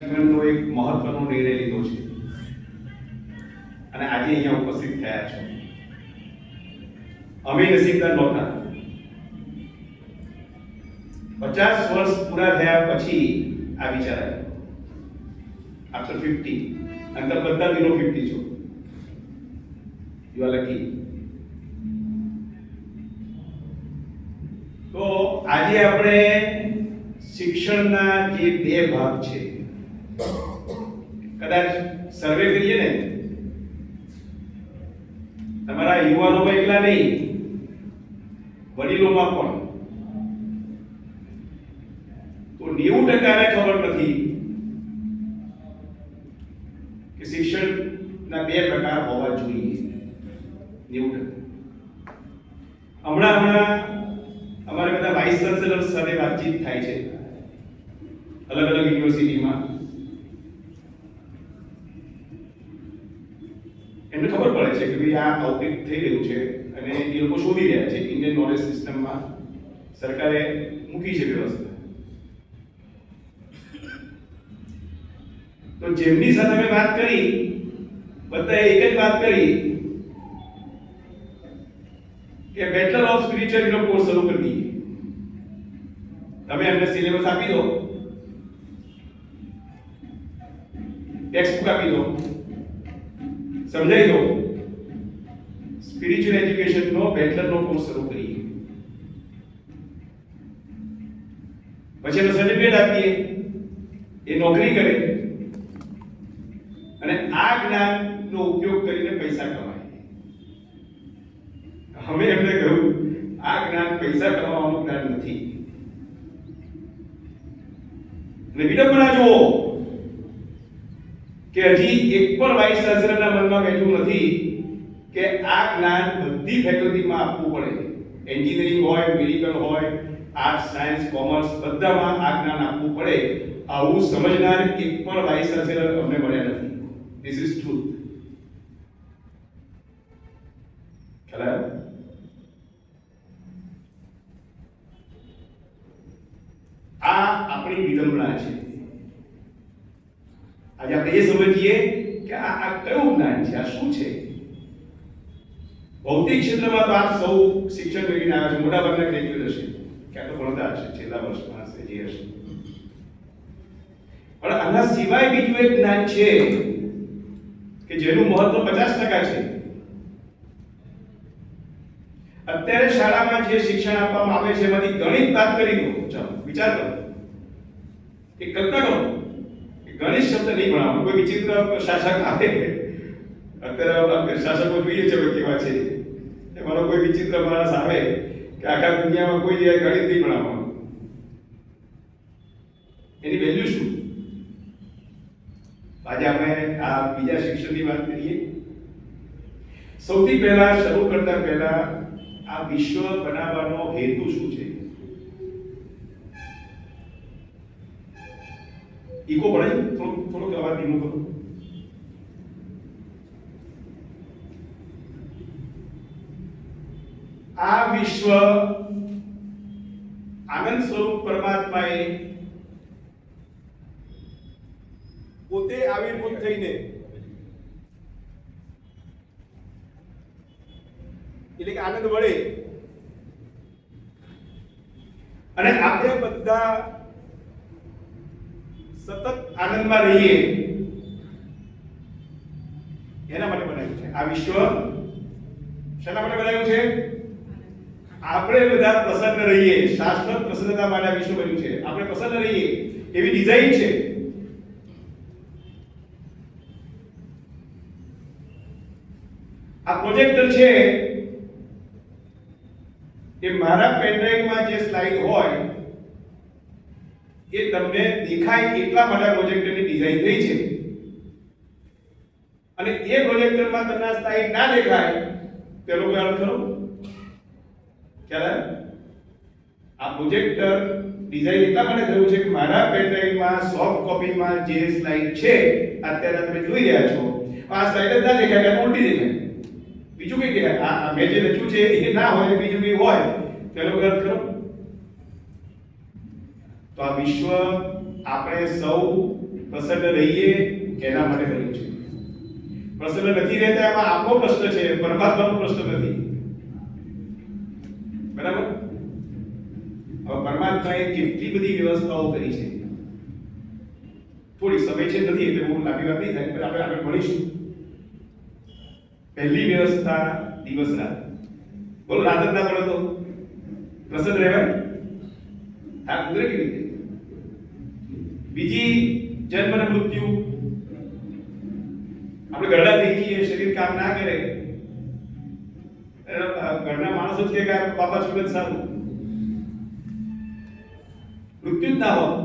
જીવનનો એક મહત્વનો નિર્ણય લીધો છે અને આજે અહીંયા ઉપસ્થિત થયા છો. અમે નસીબદાર નહોતા. 50 વર્ષ પૂરા થયા પછી આ વિચાર આવ્યો. આફ્ટર 50 અને તમે બધા બિલો 50 છો. You are lucky. તો આજે આપણે શિક્ષણના જે બે ભાગ છે, કદાચ સર્વે કરીએ ને, તમારા યુવાનોમાં એકલા નહીં, વડીલોમાં પણ, તો 90% ખબર નથી કે શિક્ષણના બે પ્રકાર હોવા જોઈએ. 90%. હમણાં અમારે બધા વાઇસ ચાન્સેલર સાથે વાતચીત થાય છે અલગ અલગ યુનિવર્સિટીમાં. એમને ખબર પડે છે કે ભાઈ આ આઉટરીચ થઈ રહ્યું છે અને એ લોકો શોધી રહ્યા છે. ઇન્ડિયન નોલેજ સિસ્ટમમાં સરકારે મૂકી છે વ્યવસ્થા. તો જેમની સાથે મેં વાત કરી, બધાએ એક જ વાત કરી કે બેચલર ઓફ સ્પિરિચ્યુઅલિટી નો કોર્સ શરૂ કરી દઈએ. તમે એમને સિલેબસ આપી દો, ટેક્સ્ટ બુક આપી દો, સમજાવી દો, સ્પિરિચ્યુઅલ એજ્યુકેશન નો બેચલર નો કોર્સ શરૂ કરીએ. પછી એનો સર્ટિફિકેટ આપીએ, એ નોકરી કરે અને આ જ્ઞાનનો ઉપયોગ કરીને પૈસા કમાય. અમે એમને કહ્યું આ જ્ઞાન પૈસા કમાવાનું જ્ઞાન નથી. અને વિડંબના જુઓ કે હજી એક પણ વાઇસ ચાન્સેલરના મનમાં બેઠું નથી કે આ જ્ઞાન બધી ફેકલ્ટીમાં આપવું પડે. એન્જિનિયરિંગ હોય, મેડિકલ હોય, આર્ટ્સ, સાયન્સ, કોમર્સ, બધામાં આ જ્ઞાન આપવું પડે. આવું સમજનાર એક પણ વાઇસ ચાન્સેલર અમને મળ્યા નથી. This is truth. ખ્યાલ આ આપણી વિડંબના છે. આજે આપણે એ સમજીએ કે આ કયું જ્ઞાન છે, આ શું છે. ભૌતિક ક્ષેત્રમાં તો આપ સૌ શિક્ષણ મેળવીને આવ્યા છો, મોટાભાગના ગ્રેજ્યુએટ હશે, ક્યાં તો ભણતા હશે, છેલ્લા વર્ષમાં હશે, જે હશે. પણ આના સિવાય બીજું એક જ્ઞાન છે કે જેનું મહત્વ 50% છે. અત્યારે શાળામાં જે શિક્ષણ આપવામાં આવે છે એમાંથી ગણિત બાદ કરી દો. ચાલો વિચાર કરો, એક કલ્પના કરો કે ગણિત શબ્દ નહીં ભણાવવાનો. કોઈ વિચિત્ર શાસક આવે, અત્યારે શાસકો જોઈએ છે કેવા છે, એમાંનો કોઈ વિચિત્ર માણસ આવે કે આખા દુનિયામાં કોઈ જગ્યાએ ગણિત નહીં ભણાવવાનું, એની વેલ્યુ શું? આજે આપણે આ બીજા શિક્ષણની વાત કરીએ. સૌથી પહેલા શરૂ કરતા પહેલા આ વિશ્વ બનાવવાનો હેતુ શું છે? ઈકો પડે, થોડોક અવાજ ધીમો કરો. આ વિશ્વ આનંદ સ્વરૂપ પરમાત્માએ પોતે આવિર્ભૂત થઈને, એટલે કે આનંદ વળે, અને આપણે બધા સતત આનંદમાં રહીએ, એના માટે બનાવ્યું છે. આ વિશ્વ શેના માટે બનાવ્યું છે? આપણે બધા પ્રસન્ન રહીએ, શાશ્વત પ્રસન્નતા માટે આ વિશ્વ બન્યું છે. આપણે પ્રસન્ન રહીએ એવી ડિઝાઇન છે. આ પ્રોજેક્ટર છે એ મારા પેનડ્રાઈવમાં જે સ્લાઇડ હોય એ તમને દેખાય એટલા માટે પ્રોજેક્ટરની ડિઝાઇન થઈ છે. અને એ પ્રોજેક્ટરમાં તમને સ્લાઇડ ના દેખાય તેનો કોઈ અર્થ ખરો? ખ્યાલ? આ પ્રોજેક્ટર ડિઝાઇન એટલા માટે થયું છે કે મારા પેનડ્રાઈવમાં સોફ્ટ કોપીમાં જે સ્લાઇડ છે અત્યારે તમે જોઈ રહ્યા છો, આ સ્લાઇડ જ ના દેખાય, કે ઉલટી દેખાય, બીજું કઈ દેખાય. આ મેં જે લખ્યું છે એ ના હોય ને બીજું કઈ હોય, તેનો અર્થ ખરો? તો આ વિશ્વ આપણે સૌ પ્રસન્ન રહીએ એના માટે કર્યું છે. પ્રસન્ન નથી રહેતા એમાં આપણો પ્રશ્ન છે, પરમાત્માનો પ્રશ્ન નથી. બરાબર? હવે પરમાત્માએ કેટલી બધી વ્યવસ્થાઓ કરી છે. થોડી સમય છે નથી એટલે બહુ લાંબી વાત નહીં થાય, પણ આપણે આગળ ભણીશું. પહેલી વ્યવસ્થા દિવસ રાત. બોલો, રાત જ ના પડે તો પ્રસન્ન રહેવાય? આ કુદરતી રીતે. બીજી જન્મ અને મૃત્યુ. આપણે ઘરડા થઈ જઈએ, શરીર કામ ના કરે, ઘરના માણસો જ કે બાપા છૂટ સારું, મૃત્યુ જ ના હોય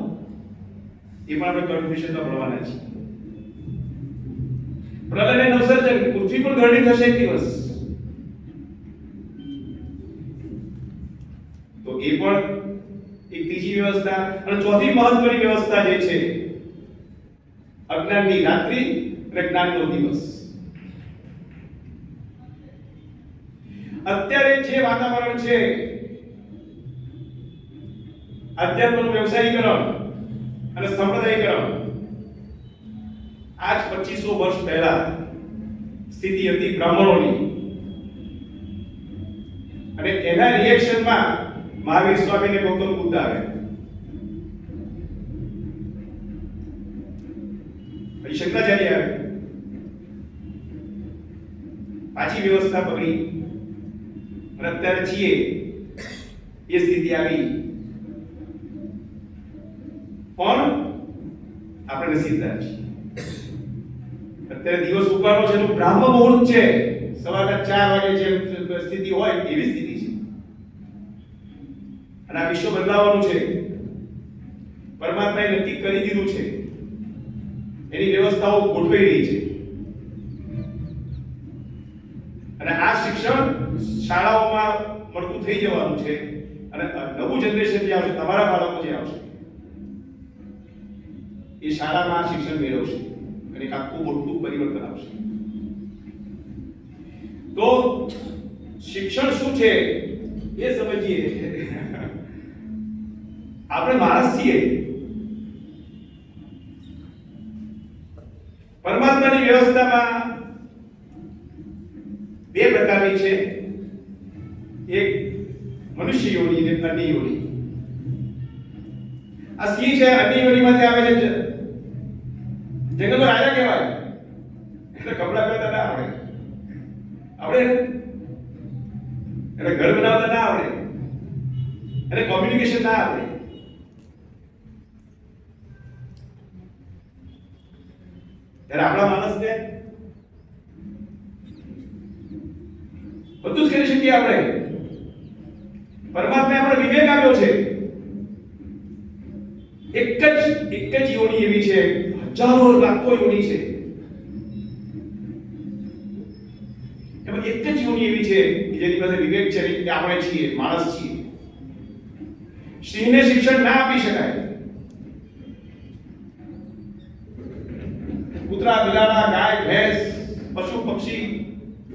એ પણ આપણે કન્ફ્યુઝનમાં પડવાના છીએ. પ્રલય અને નવસર્જન, પૃથ્વી પણ ઘરડી થશે એક દિવસ, તો એ પણ એક ત્રીજી વ્યવસ્થા. અને ચોથી મહત્વની વ્યવસ્થા જે છે, અજ્ઞાનની રાત્રિ અને જ્ઞાનનો દિવસ. અત્યારે જે વાતાવરણ છે, અધ્યાત્મનું વ્યવસાયીકરણ અને સંપ્રદાયીકરણ, આજ 2500 વર્ષ પહેલા સ્થિતિ હતી બ્રાહ્મણોની, અને એના રિએક્શનમાં મહાવીર સ્વામી ને ગૌતમ બુદ્ધ આવે. પછી શંકરાચાર્ય આવે, પાછી વ્યવસ્થા પકડી, અને અત્યારે છીએ એ સ્થિતિ આવી. પણ આપણે નસીબદાર છીએ. અત્યારે દિવસ ઉગાડો છે, એનું બ્રાહ્મ મુહૂર્ત છે, સવારના 4 વાગે જે સ્થિતિ હોય એવી સ્થિતિ છે. અને આ વિશ્વ બદલાવાનું છે. પરમાત્માએ નક્કી કરી દીધું છે, એની વ્યવસ્થાઓ ગોઠવાઈ રહી છે. અને આ શિક્ષણ શાળાઓમાં મળતું થઈ જવાનું છે. અને નવું જનરેશન જે આવશે, તમારા બાળકો જે આવશે, એ શાળામાં શિક્ષણ મેળવશે અને એક આખું મોટું પરિવર્તન આવશે. તો શિક્ષણ શું છે એ સમજીએ. આપણે માણસ છીએ. પરમાત્માની વ્યવસ્થામાં બે પ્રકારની છે, એક મનુષ્ય યોની અને અન્ય યોની. આ સિંહ છે, અન્ય યોનીમાંથી આવે છે, જંગલનો રાજા કહેવાય. એટલે કપડા પહેરતા ના આવડે, એને ઘર બનાવતા ના આવડે, એને કોમ્યુનિકેશન ના આવડે. ત્યારે આપણા માણસને બધું જ કરી શકીએ આપણે. પરમાત્માએ આપણને વિવેક આપ્યો છે. એક જ યોની એવી છે, હજારો લાખો યોની છે, એમાં એક જ યોની એવી છે કે જેની પાસે વિવેક છે, કે આપણે છીએ, માણસ છીએ. સિંહને શિક્ષણ ના આપી શકાય. કૂતરા, બિલાડા, ગાય, ભેંસ, પશુ, પક્ષી,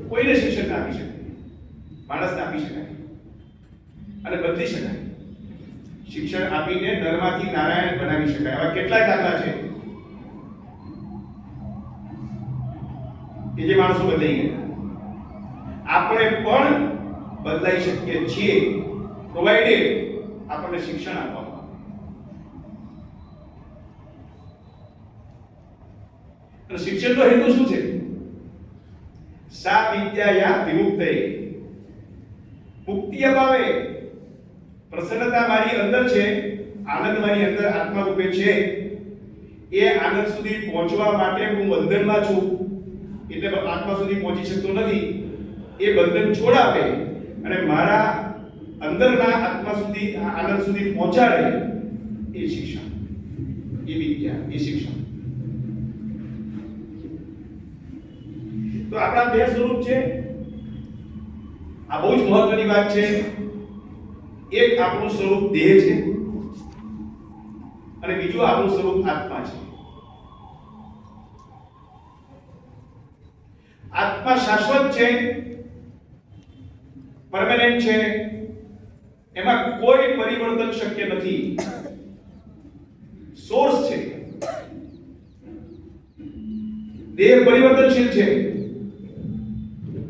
કોઈને શિક્ષણ ના આપી શકાય. માણસને આપી શકાય અને બદલી શકાય. શિક્ષણ આપીને નરમાંથી નારાયણ બનાવી શકાય. આવા કેટલાય દાખલા છે કે જે માણસો બદલાઈ ગયા. આપણે પણ બદલાઈ શકીએ છીએ, પ્રોવાઇડેડ આપણને શિક્ષણ આપવામાં આવે. અને શિક્ષણનો હેતુ શું છે? સા વિદ્યાયા વિમુક્તય, મુક્તિ અપાવે. પ્રસન્નતા મારી અંદર છે, આનંદ મારી અંદર આત્મા રૂપે છે. એ આનંદ સુધી પહોંચવા માટે હું બંધનમાં છું, એટલે આત્મા સુધી પહોંચી શકતો નથી. એ બંધન છોડાવે અને મારા અંદરના આત્મા સુધી, આનંદ સુધી પહોંચાડે. એ શિક્ષણ, એ વિદ્યા, એ શિક્ષણ. તો આપણા બે સ્વરૂપ છે. આ બહુ જ મહત્વની વાત છે. એક આપણું સ્વરૂપ દેહ છે અને બીજું આપણું સ્વરૂપ આત્મા છે. આત્મા શાશ્વત છે, પરમેનન્ટ છે, એમાં કોઈ પરિવર્તન શક્ય નથી. સોર્સ છે, દેહ પરિવર્તનશીલ છે,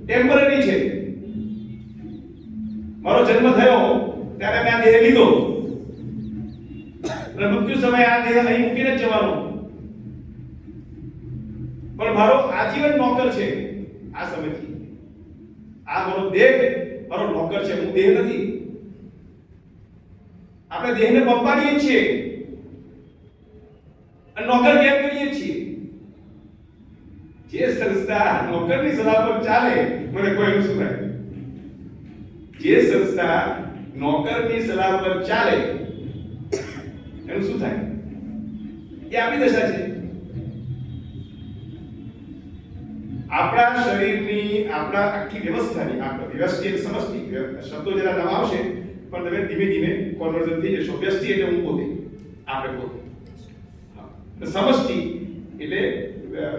ટેમ્પરરી છે. મારો જન્મ થયો ત્યારે મેં આ દેહ લીધો અને મૃત્યુ સમયે આ દેહ અહીં મૂકીને જ જવાનો, પણ મારો આજીવન નોકર છે. આ સમયથી આ મારો દેહ મારો નોકર છે, હું દેહ નથી. આપણે દેહને પંપાડીએ છીએ અને નોકર કેમ કરીએ છીએ? જે સંસ્થા નોકરની સલાહ પર ચાલે, મને કોઈ શું થાય? જે સંસ્થા નોકરની સલાહ પર ચાલે એનું શું થાય? એ આપણી દશા છે. આપણા શરીરની, આપણા આખી વ્યવસ્થાની, આપણા વ્યવસ્થિત અને સમષ્ટિ શબ્દો જરા નવા આવશે, પણ તમે ધીમે ધીમે કન્વર્ઝન થઈ જશો. વ્યષ્ટિ એટલે હું પોતે, આપણે પોતે. સમષ્ટિ એટલે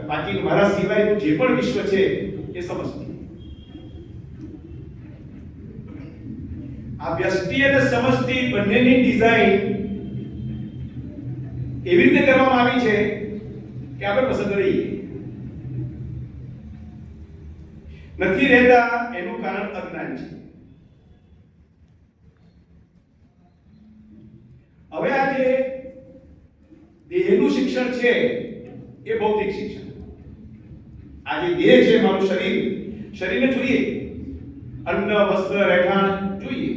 બાકી મારા સિવાયનું જે પણ વિશ્વ છે એ સમષ્ટિ. આ વ્યષ્ટિ અને સમષ્ટિ બંનેની ડિઝાઇન એવી રીતે કરવામાં આવી છે કે આપણે પસંદ રહીએ. નથી રહેતા એનું કારણ અજ્ઞાન છે. હવે આ જે દેહનું શિક્ષણ છે એ ભૌતિક શિક્ષણ. આ જે દેહ છે, મારું શરીર, શરીરને જોઈએ, અન્ન વસ્ત્ર રહેઠાણ જોઈએ,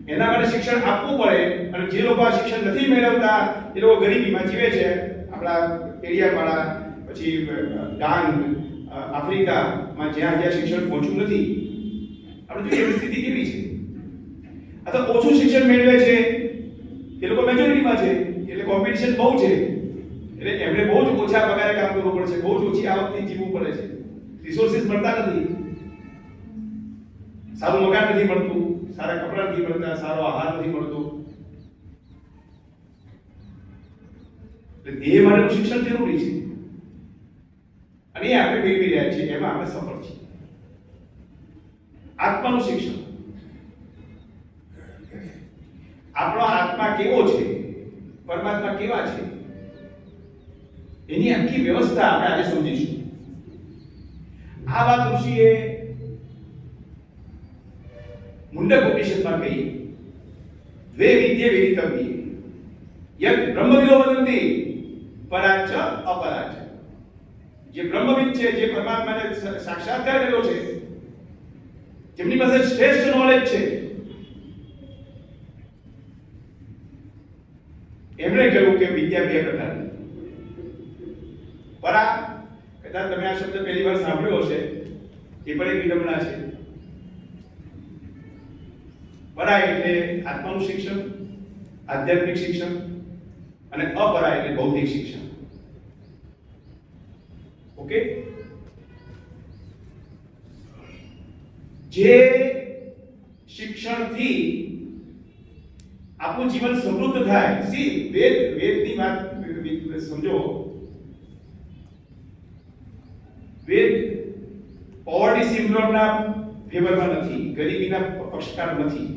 એના માટે શિક્ષણ આપવું પડે. અને જે લોકો આ શિક્ષણ નથી મેળવતા એ લોકો ગરીબીમાં જીવે છે. આપણા એરિયાવાળા, પછી ડાંગ, આફ્રિકામાં જ્યાં જ્યાં શિક્ષણ પહોંચ્યું નથી, આપણે જોઈએ એવી સ્થિતિ કેવી છે. અથવા ઓછું શિક્ષણ મેળવે છે એ લોકો મેજોરિટીમાં છે, એટલે કોમ્પિટિશન બહુ છે, એટલે એમને બહુ જ ઓછા પગારે કામ કરવું પડે છે, બહુ જ ઓછી આવકથી જીવવું પડે છે. રિસોર્સિસ મળતા નથી, સારું મકાન નથી મળતું, સારા કપડાં નથી મળતા, સારો આહાર નથી મળતો. એટલે દેહ માટેનું શિક્ષણ જરૂરી છે અને એ આપણે મેળવી રહ્યા છીએ, એમાં આપણે સફળ છીએ. આત્માનું શિક્ષણ, આપણો આત્મા કેવો છે, પરમાત્મા કેવા છે, એની આખી વ્યવસ્થા આપણે આજે સમજીશું. આ વાત ઋષિએ મુંડક ઉપનિષદમાં કહી, દ્વે વિદ્યે વેદિતવ્યે યત બ્રહ્મવિદો વદંતિ પરાચ અપરાચ. જે બ્રહ્મવિદ છે, જે પરમાત્માને સાક્ષાત્કાર કર્યો છે, જેમની પાસે શ્રેષ્ઠ નોલેજ છે, એમણે કહ્યું કે વિદ્યા બે પ્રકારની. પરા, કદાચ તમે આ શબ્દ પહેલી વાર સાંભળ્યો હશે, એ પણ એક વિડંબના છે. પરા એટલે આત્માનું શિક્ષણ, આધ્યાત્મિક શિક્ષણ, અને અપરા એટલે ભૌતિક શિક્ષણ. ઓકે? જે શિક્ષણથી આપણું જીવન સમૃદ્ધ થાય. સી વેદની વાત સમજો. વેદ પોવર્ટી સિન્ડ્રોમના ફેવરમાં નથી, ગરીબીના પક્ષકાર નથી.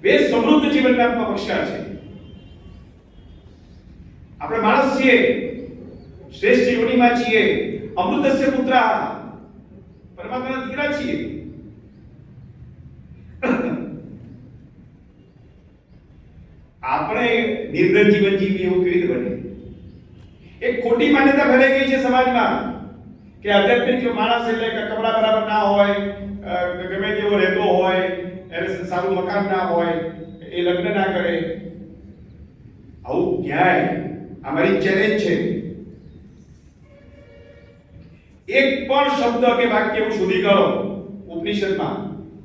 વેદ સમૃદ્ધ જીવનના પક્ષકાર છે. આપણે માણસ છીએ, શ્રેષ્ઠ યોનિમાં છીએ, અમૃતસ્ય પુત્ર, પરમાત્માના દીકરા છીએ. આપણે નિર્ધન જીવન જીવીએ એવું કેવી રીતે બને? એક ખોટી માન્યતા ફેલાઈ ગઈ છે સમાજમાં કે આધ્યાત્મિક માણસ એટલે કપડા બરાબર ના હોય, ગમે તેવો રહેતો હોય, એને સારું મકાન ના હોય, એ લગ્ન ના કરે. આવું ક્યાંય, અમારી ચેલેન્જ છે. એક પણ શબ્દ કે વાક્ય એવું શોધી કાઢો ઉપનિષદમાં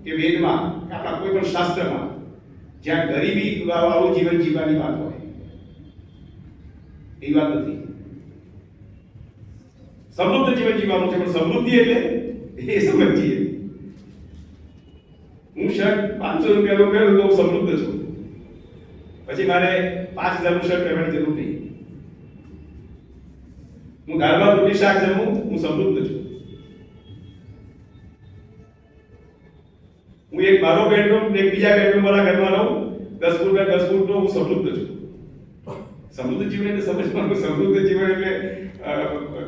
કે વેદમાં કે આપણા કોઈ પણ શાસ્ત્રમાં જ્યાં ગરીબી વાળું જીવન જીવવાની વાત હોય. એ વાત નથી. સમૃદ્ધ જીવન જીવવાનું છે, પણ સમૃદ્ધિ એટલે એ સમજીએ. હું શર્ટ 500 રૂપિયાનો પહેરું તો સમૃદ્ધ છું, પછી મારે 5000 નું શર્ટ પહેરવાની જરૂર નહીં. હું દાળ ભાત રોટલી શાક જમું, હું સમૃદ્ધ છું. હું એક મારો બેડરૂમ એક બીજા બેડરૂમ વાળા ઘરમાં રહું, 10 ફૂટ બાય 10 ફૂટનો, હું સમૃદ્ધ છું. સમૃદ્ધ જીવન એટલે સમજવાનું, સમૃદ્ધ જીવન એટલે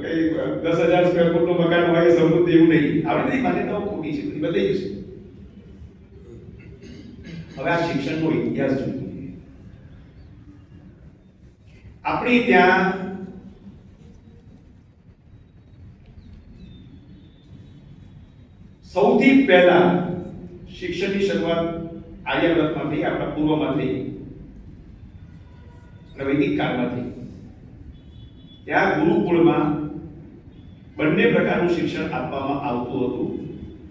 કઈ 10,000 સ્ક્વેર ફૂટનું મકાન હોય એ સમૃદ્ધ એવું નહીં. આપણી બધી માન્યતાઓ ખોટી છે, બધી બદલાઈ જશે. હવે આ શિક્ષણનો ઇતિહાસ જોઈએ. આપણી ત્યાં સૌથી પહેલા શિક્ષણની શરૂઆત આર્યવ્રતમાં થઈ, આપણા પૂર્વમાં થઈ અને વૈદિક કાળમાં થઈ. ત્યાં ગુરુકુળમાં બંને પ્રકારનું શિક્ષણ આપવામાં આવતું હતું,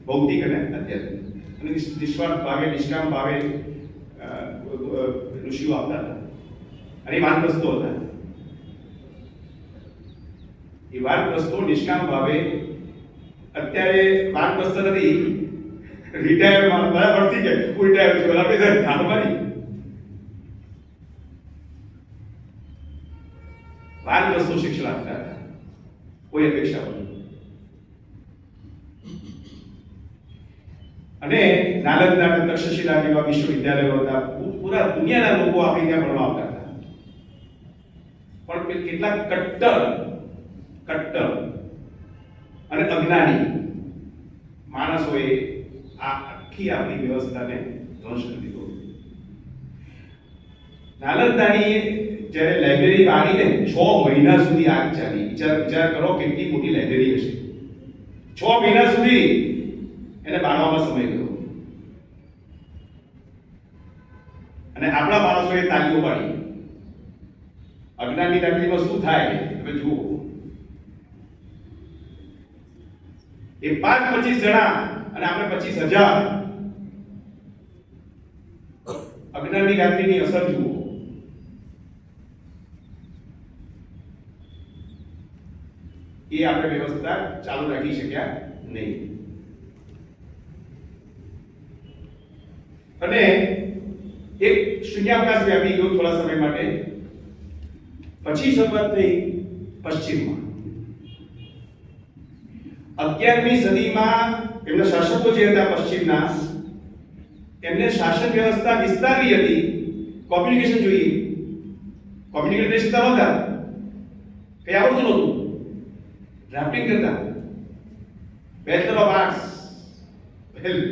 ભૌતિક અને આધ્યાત્મિક. અને નિસ્વાર્થ ભાવે, નિષ્કામ ભાવે ઋષિઓ આપતા હતા અને વાનપ્રસ્થો હતા. એ વાનપ્રસ્થો નિષ્કામ ભાવે, અત્યારે વાનપ્રસ્થ નથી, રિટાયરમાં બરાબર થઈ જાય, કોઈ રિટાયર છે આપણે ધારવાની વાનપ્રસ્થો શિક્ષણ આપતા હતા, કોઈ અપેક્ષા વગર. અને નાલંદા અને તક્ષશિલા જેવા વિશ્વવિદ્યાલયો હતા, પૂરા દુનિયાના લોકો આપણી ત્યાં ભણવા આવતા હતા. પણ કેટલાક કટ્ટર અને અજ્ઞાની માણસોએ આ આખી આપણી વ્યવસ્થાને ધ્વંસ કરી દીધો. નાલંદાની જ્યારે લાઇબ્રેરી આવીને 6 મહિના સુધી આગ ચાલી. વિચાર કરો કેટલી મોટી લાઇબ્રેરી હશે. 6 મહિના સુધી એને બાળવામાં સમય ગયો. અને આપણા માણસોએ તાલીઓ પાડી. અજ્ઞાનની લાઇબ્રેરીમાં શું થાય તમે જુઓ. એ 5-25 જણા અને આપણે 25,000. અજ્ઞાનની લાઇબ્રેરીની અસર જુઓ. એ આપણે વ્યવસ્થા ચાલુ રાખી શક્યા નહીં. અને એક શૂન્યાવકાશ વ્યાપી ગયો થોડા સમય માટે. પછી શરૂઆત થઈ પશ્ચિમમાં. 11મી સદીમાં એમના શાસકો જે હતા પશ્ચિમના, એમને શાસન વ્યવસ્થા વિસ્તારવી હતી. કોમ્યુનિકેશન જોઈએ, કોમ્યુનિકેશન નહોતા, કઈ આવડતું નહોતું. ડ્રાફ્ટિંગ કરતા, બેચલર ઓફ આર્ટ્સ,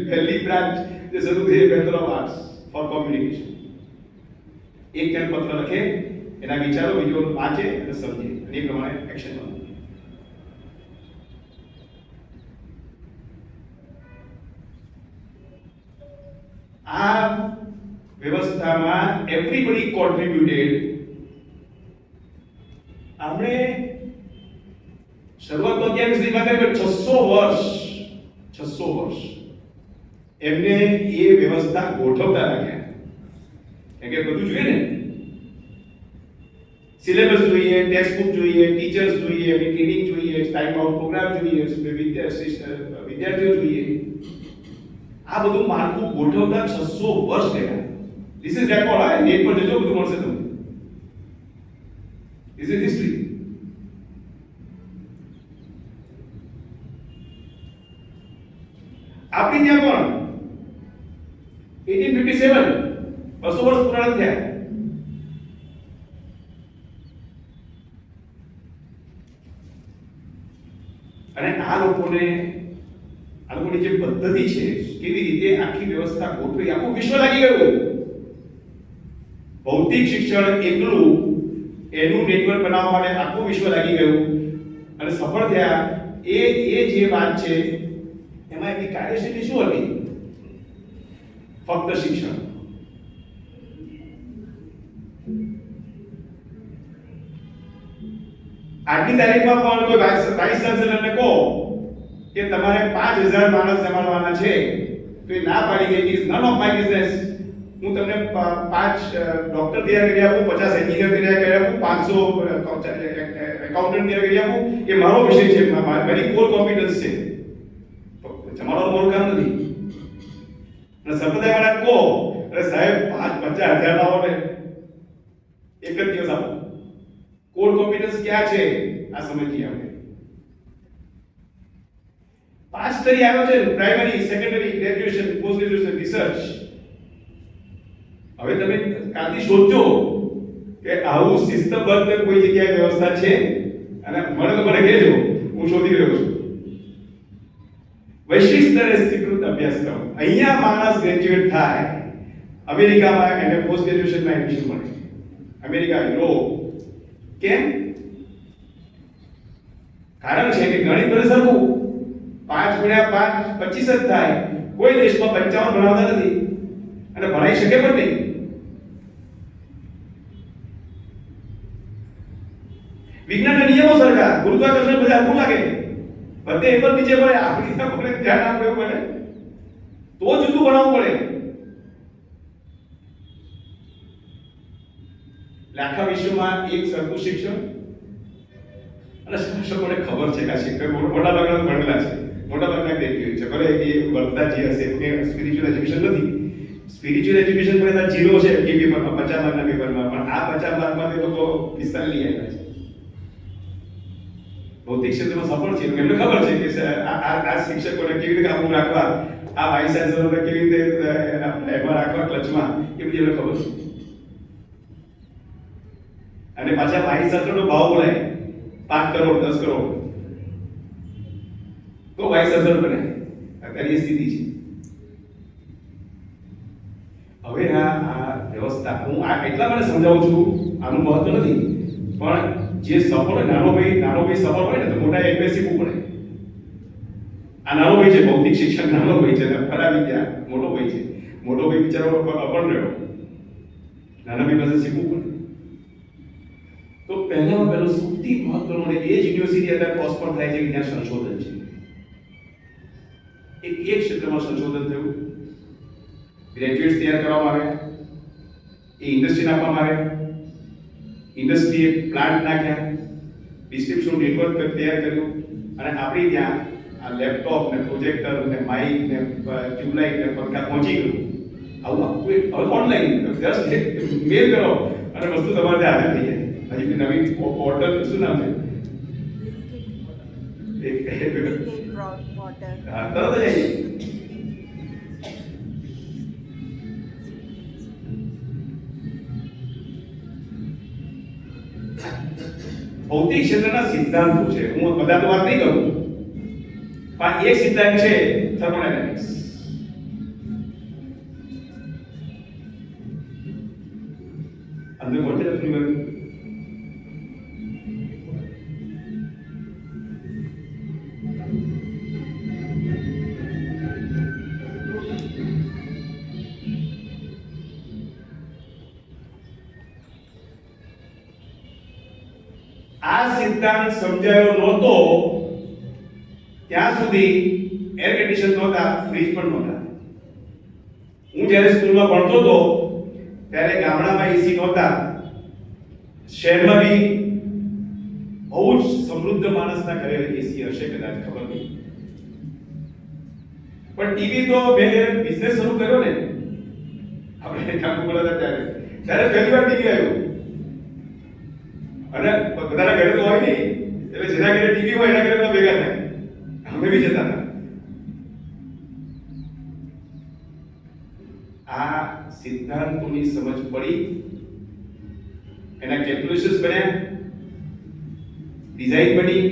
પહેલી બ્રાન્ચ જે શરૂ થઈ bachelor of arts for communication. એક જણ પત્ર લખે, એના વિચારો બીજો વાંચે અને સમજે અને એ પ્રમાણે એક્શન લે. આ વ્યવસ્થામાં એવરીબડી કોન્ટ્રીબ્યુટેડ. આપણે શરૂઆત તો 11મી સદીમાં કરી, 600 વર્ષ એમને એ વ્યવસ્થા ગોઠવતા લાગ્યા. કેમ કે બધું જોઈએ ને, સિલેબસ જોઈએ, ટેક્સ્ટ બુક જોઈએ, ટીચર્સ જોઈએ, એની ટ્રેનિંગ જોઈએ, ટાઈમ આઉટ પ્રોગ્રામ જોઈએ, વિદ્યાર્થીઓ જોઈએ. આ બધું માળખું ગોઠવતા 600 વર્ષ ગયા. This is record. આ નેટ પર જજો, બધું મળશે તમને. This is history. આપણી ત્યાં પણ 1857 200 વર્ષ પુરાણ થયા. અને આ લોકોની જે પદ્ધતિ છે, કેવી રીતે આખી વ્યવસ્થા ગોઠવી, આખું વિશ્વ લાગી ગયું. ભૌતિક શિક્ષણ એકલું એનું નેટવર્ક બનાવવા માટે આખું વિશ્વ લાગી ગયું અને સફળ થયા. એ જે વાત છે એમાં એની કાર્યશૈલી શું હતી? ફક્ત શિક્ષણ. આજની તારીખમાં પણ કોઈ વાઇસ ચાન્સેલરને કહો કે તમારે 5,000 માણસ જમાડવાના છે તો એ ના પાડી ગઈ. Is none of my business. હું તમને 5 ડોક્ટર તૈયાર કરી આપું, 50 એન્જિનિયર તૈયાર કરી આપું, 500 એકાઉન્ટન્ટ તૈયાર કરી આપું, એ મારો વિષય છે, મારી કોર કોમ્પિટન્સ છે. જમાડવાનું મારું કામ નથી. અને સંપ્રદાયવાળા કહો, અરે સાહેબ 50,000 લાવો ને એક જ દિવસ આપો. કોર કોમ્પિટન્સ ક્યાં છે આ સમજીએ આપણે. 5 સ્તરી આવ્યો છે: primary, secondary, graduation, post graduation, research. હવે તમે કાલથી શોધજો કે કે આવું શિસ્તબદ્ધ કોઈ જગ્યાએ વ્યવસ્થા છે? અને મને તો મને કહેજો, હું શોધી રહ્યો છું. વૈશ્વિક સ્તરે સ્વીકૃત અભ્યાસક્રમ. અહીંયા માણસ ગ્રેજ્યુએટ થાય, અમેરિકામાં એને પોસ્ટ ગ્રેજ્યુએશનમાં એડમિશન મળે, અમેરિકા, યુરોપ. કેમ? કારણ છે કે ગણિત બધું સરખું, 5 ગુણ્યા 5 25 જ થાય. કોઈ દેશમાં 55 ભણાવતા નથી અને ભણાઈ શકે પણ નહીં. વિજ્ઞાનના નિયમો સરખા, ગુરુત્વાકર્ષણ બધા હરખું લાગે, બધે એક જ નીચે પડે, આપણી આપણે ધ્યાન આપવું પડે, તો જુદું ભણાવવું પડે. આખા વિશ્વમાં એક સરખું શિક્ષણ, અને શિક્ષકોને ખબર છે કે આ શિક્ષક મોટા ભાગના ભણેલા છે, મોટા ભાગના ગ્રેજ્યુએટ છે, ભલે એ વર્તા જે હશે કે સ્પિરિચ્યુઅલ એજ્યુકેશન નથી. સ્પિરિચ્યુઅલ એજ્યુકેશન પર એના 0 છે કે પેપરમાં, 50 માર્કના પેપરમાં, પણ આ 50 માર્કમાં તે લોકો 45 લઈ આવ્યા છે. ભૌતિક ક્ષેત્રમાં સફળ છે, એમને ખબર છે કે આ શિક્ષકોને કેવી રીતે કાબુ રાખવા, આ વાઇસ ચાન્સલરને કેવી રીતે એમાં રાખવા ક્લચમાં, એ બધી એમને ખબર છે. અને પાછા વાઇસ ચાન્સલરનો ભાવ બોલાય 5 કરોડ 10 કરોડ, તો વાઇસ ચાન્સલર બને. અત્યારે એ સ્થિતિ છે. હવે આ વ્યવસ્થા હું આ એટલા માટે સમજાવું છું, આનું મહત્વ નથી, પણ જે સફળ નાનો ભાઈ સફળ હોય ને તો મોટા એડવાઇસ શીખવું પડે. આ નાનો ભાઈ છે, ભૌતિક શિક્ષણ નાનો ભાઈ છે, ફરા વિદ્યા મોટો ભાઈ છે. મોટો ભાઈ બિચારો અપણ રહ્યો, નાના ભાઈ પાસે શીખવું પડે. તો પહેલામાં પહેલું સૌથી મહત્વનું, એ જ યુનિવર્સિટી અત્યારે પ્રોસ્પર થાય છે કે જ્યાં સંશોધન છે. એક ક્ષેત્રમાં સંશોધન થયું, ગ્રેજ્યુએટ્સ તૈયાર કરવામાં આવ્યા, એ ઇન્ડસ્ટ્રીને આપવામાં આવ્યા, ઇન્ડસ્ટ્રીએ પ્લાન્ટ નાખ્યા, ડિસ્ટ્રીબ્યુશન નેટવર્ક તૈયાર કર્યું, અને આપણી ત્યાં આ લેપટોપ ને પ્રોજેક્ટર ને માઇક ને ટ્યુબલાઇટ ને પંખા પહોંચી ગયું. આવું આખું ઓનલાઈન જસ્ટ મેલ કરો અને વસ્તુ તમારે ત્યાં હાજર થઈ જાય. હજી નવી ઓર્ડર શું નામ છે? હા, તરત જ આવી. ભૌતિક ક્ષેત્રના સિદ્ધાંતો છે, હું બધા તો વાત નહીં કરું, પણ એક સિદ્ધાંત છે થર્મોડાયનેમિક્સ. અંદર કોણ છે? આ સિદ્ધાંત સમજાયો નહોતો ત્યાં સુધી એર કન્ડિશન નહોતા, ફ્રીજ પણ નહોતા. હું જ્યારે સ્કૂલમાં ભણતો હતો ત્યારે ગામડામાં એસી નહોતા, શહેરમાં બી બહુ જ સમૃદ્ધ માણસના ઘરે એસી હશે કદાચ, ખબર નહીં. પણ ટીવી તો મેં બિઝનેસ શરૂ કર્યો ને, આપણે કામ બોલાતા ત્યારે પહેલી વાર ટીવી આવ્યું. અને બધાના ઘરે તો હોય નહીં, એટલે જેના ઘરે ટીવી હોય એના ઘરે બધા ભેગા થાય, અમે બી જતા હતા. આ સિદ્ધાંતોની સમજ પડી, એના કેલ્ક્યુલેશન્સ બન્યા, ડિઝાઇન બની,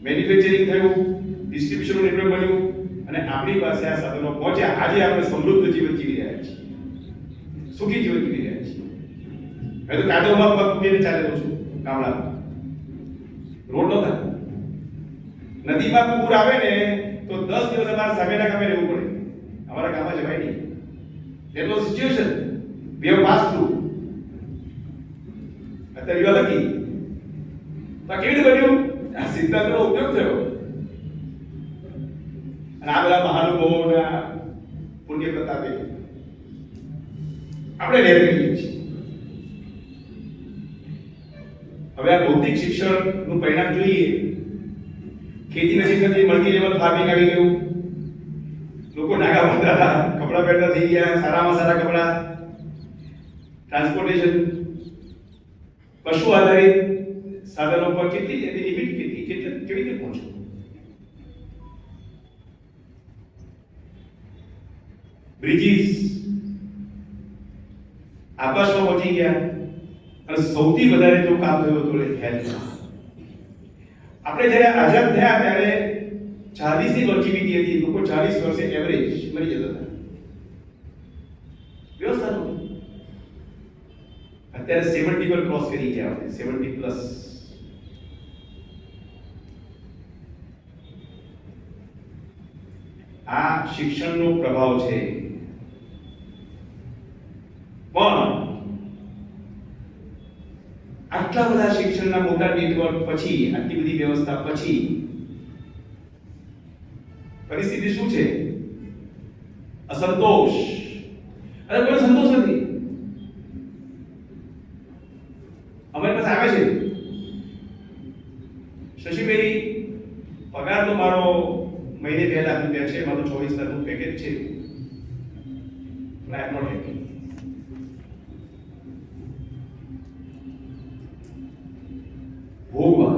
મેન્યુફેક્ચરિંગ થયું, ડિસ્ટ્રીબ્યુશન નેટવર્ક બન્યું, અને આપણી પાસે આ સાધનો પહોંચ્યા. આજે આપણે સમૃદ્ધ જીવન જીવી રહ્યા છીએ, સુખી જીવન જીવી રહ્યા છીએ. મેં તો કાદવમાં પગ મૂકીને ચાલેલો છું ગામડામાં, રોડ નહોતા. નદીમાં પૂર આવે ને તો 10 દિવસ અમારા સામેના ગામે રહેવું પડે, અમારા ગામમાં જવાય નહીં. That was situation we have passed through. અત્યારે યુવા લકી તો કેવી રીતે બન્યું? આ સિદ્ધાંતનો ઉપયોગ થયો, અને આ બધા મહાનુભાવોના પુણ્ય પ્રતાપે આપણે લહેર કરીએ છીએ. હવે આ ભૌતિક શિક્ષણનું પરિણામ જોઈએ. ખેતી નથી થતી, મલ્ટી લેવલ ફાર્મિંગ આવી ગયું, લોકો નાગા બાંધતા, કપડા પહેરતા થઈ ગયા, સારામાં સારા કપડા, ટ્રાન્સપોર્ટેશન, પશુ આધારિત સાધનો પર કેટલી લિમિટ કેવી રીતે પહોંચવું? બ્રિજીસ આકાશમાં પહોંચી ગયા, અને સૌથી વધારે જો કામ થયું હતું હેલ્થ. આપણે જ્યારે આઝાદ થયા ત્યારે 40 ની લોન્જિવિટી હતી, લોકો 40 વર્ષે એવરેજ મરી જતા હતા. વ્યવસ્થા નહોતી. અત્યારે 70 પર ક્રોસ કરી ગયા આપણે, 70 પ્લસ. આ શિક્ષણનો પ્રભાવ છે. પણ આટલા બધા શિક્ષણના મોટા નેટવર્ક પછી, આટલી બધી વ્યવસ્થા પછી પરિસ્થિતિ શું છે? અસંતોષ. અને કોઈ સંતોષ નથી. અમારી પાસે આવે છે, શશીભાઈ પગાર તો મારો મહિને 2 લાખ રૂપિયા છે, મારું 24 લાખનું પેકેજ છે, આઈ એમ નોટ હેપી. ભોગવા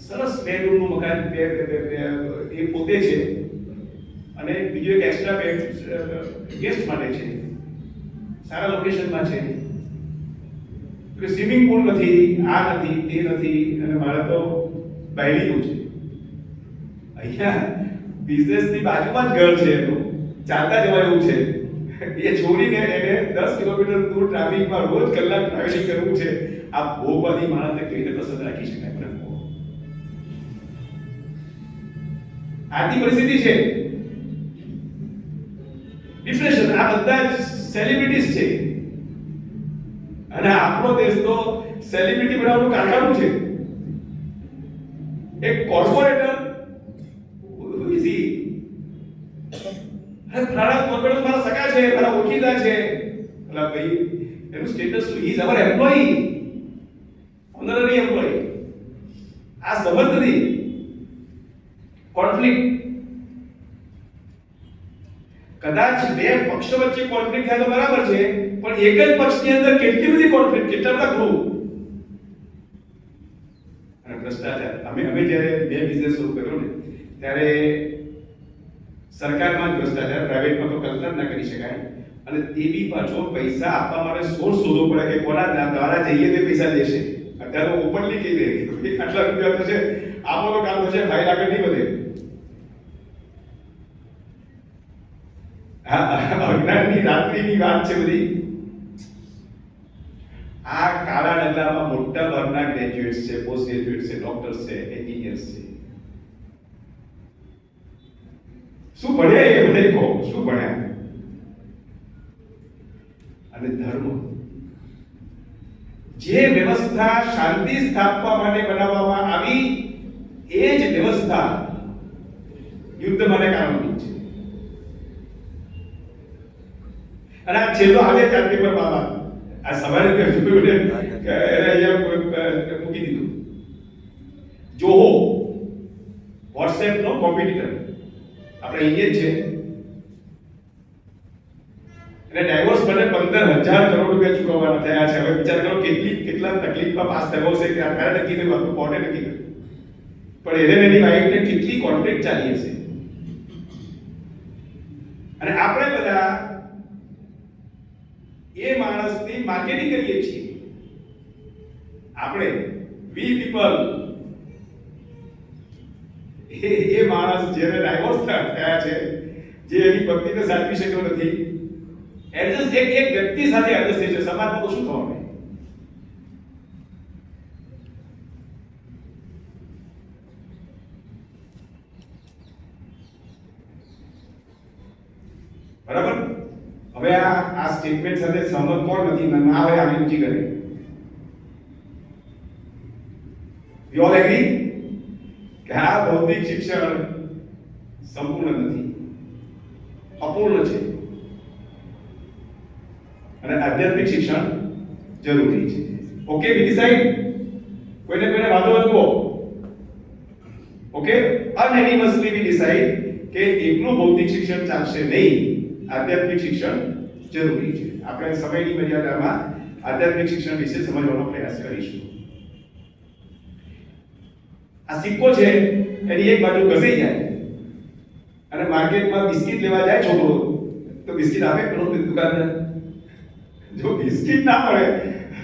સરસ 2 રૂમનું મકાન એ પોતે છે, અને બીજું એક એક્સ્ટ્રા બેડ ગેસ્ટ માટે છે, સારા લોકેશનમાં છે, કે સ્વિમિંગ પૂલ નથી, આ નથી, તે નથી, અને મારે તો બાયડીનું છે. અહીંયા બિઝનેસની બાજુમાં જ ઘર છે એનું, ચાલતા જવાય એવું છે. એ છોડીને એને 10 કિલોમીટર દૂર ટ્રાફિકમાં રોજ કલાક ટ્રાવેલિંગ કરવું છે. આ ભોગવાદી માણસને કેવી રીતે પસંદ રાખી શકાય? આથી પરિસ્થિતિ છે. ડિપ્રેશન. આ બધા જ સેલિબ્રિટીઝ છે, અને આપણો દેશ તો સેલિબ્રિટી બનાવવાનું કારખાનું છે. એક કોર્પોરેટર ફલાણા કોર્પોરેટર મારા સગા છે, મારા ઓળખીતા છે. એટલે ભાઈ એનું સ્ટેટસ શું? Is our employee, honorary employee. આ સંબંધ નથી, કોન્ફ્લિક્ટ. કદાચ 2 પક્ષો વચ્ચે કોન્ફ્લિક્ટ થાય તો બરાબર છે, પણ એક જ પક્ષની અંદર કેટલી બધી કોન્ફ્લિક્ટ, કેટલા બધા ગ્રુપ. અને ભ્રષ્ટાચાર. અમે જ્યારે 2 બિઝનેસ શરૂ કર્યો ને ત્યારે સરકારમાં જ ભ્રષ્ટાચાર, પ્રાઇવેટમાં તો કલ્પના ના કરી શકાય. અને તે બી પાછો પૈસા આપવા માટે સોર્સ શોધવો પડે કે કોના દ્વારા જઈએ તે પૈસા દેશે. અત્યારે તો ઓપનલી કહી દે કે આટલા રૂપિયા થશે, આપો તો કામ થશે, ફાઇલ આગળ નહીં વધે. અજ્ઞાનની રાત્રિની વાત છે બધી. આ કાળા ડગલામાં મોટા ભાગના ગ્રેજ્યુએટ્સ છે, પોસ્ટ ગ્રેજ્યુએટ્સ છે, ડોક્ટર્સ છે, એન્જિનિયર્સ છે. શું ભણ્યા એ મને કહો, શું ભણ્યા? અને ધર્મ. જે વ્યવસ્થા શાંતિ સ્થાપવા માટે બનાવવામાં આવી, એ જ વ્યવસ્થા યુદ્ધ માટે કારણભૂત છે. અને આ છેલ્લો આજે ચાર પેપર બાબા આ સવારે અહીંયા મૂકી દીધું. જોહો વોટ્સએપ નો કોમ્પિટિટર આપણે ઇન્ડિયન છે, અને ડાયવોર્સ માટે 15,000 કરોડ રૂપિયા ચૂકવવાના થયા છે. હવે વિચાર કરો કેટલા તકલીફમાં પાસ થયો છે કે આ ક્યારે નક્કી થયું, આપણું કોર્ટે નક્કી કર્યું. પણ એને એની વાઈફને કેટલી કોન્ફ્લિક્ટ ચાલી હશે. અને આપણે બધા એ માણસની માર્કેટિંગ કરીએ છીએ. આપણે વી પીપલ એ માણસ જેને ડાયવોર્સ થયા છે, જે એની પત્નીને સાચવી શક્યો નથી, એડજસ્ટ એક વ્યક્તિ સાથે એડજસ્ટ થઈ છે, સમાજમાં તો શું થવાનું? બરાબર. હવે આ સ્ટેટમેન્ટ સાથે સહમત કોણ નથી? ના હોય આની ઊંચી કરે. યુ ઓલ એગ્રી કે આ ભૌતિક શિક્ષણ સંપૂર્ણ નથી, અપૂર્ણ છે, અને આધ્યાત્મિક શિક્ષણ જરૂરી છે. ઓકે, વી ડિસાઈડ. કોઈને વાંધો હતો? ઓકે, અનએનિમસલી વી ડિસાઈડ કે એકલું ભૌતિક શિક્ષણ ચાલશે નહીં, આધ્યાત્મિક શિક્ષણ જરૂરી છે. આપણે સમયની મર્યાદામાં આધ્યાત્મિક શિક્ષણ વિશે સમજવાનો પ્રયાસ કરીશું. આ સિક્કો છે, એની એક બાજુ ઘસાઈ જાય અને માર્કેટમાં બિસ્કિટ લેવા જાય છોકરો, તો બિસ્કિટ આપે પેલો દુકાનદાર? જો બિસ્કિટ ના મળે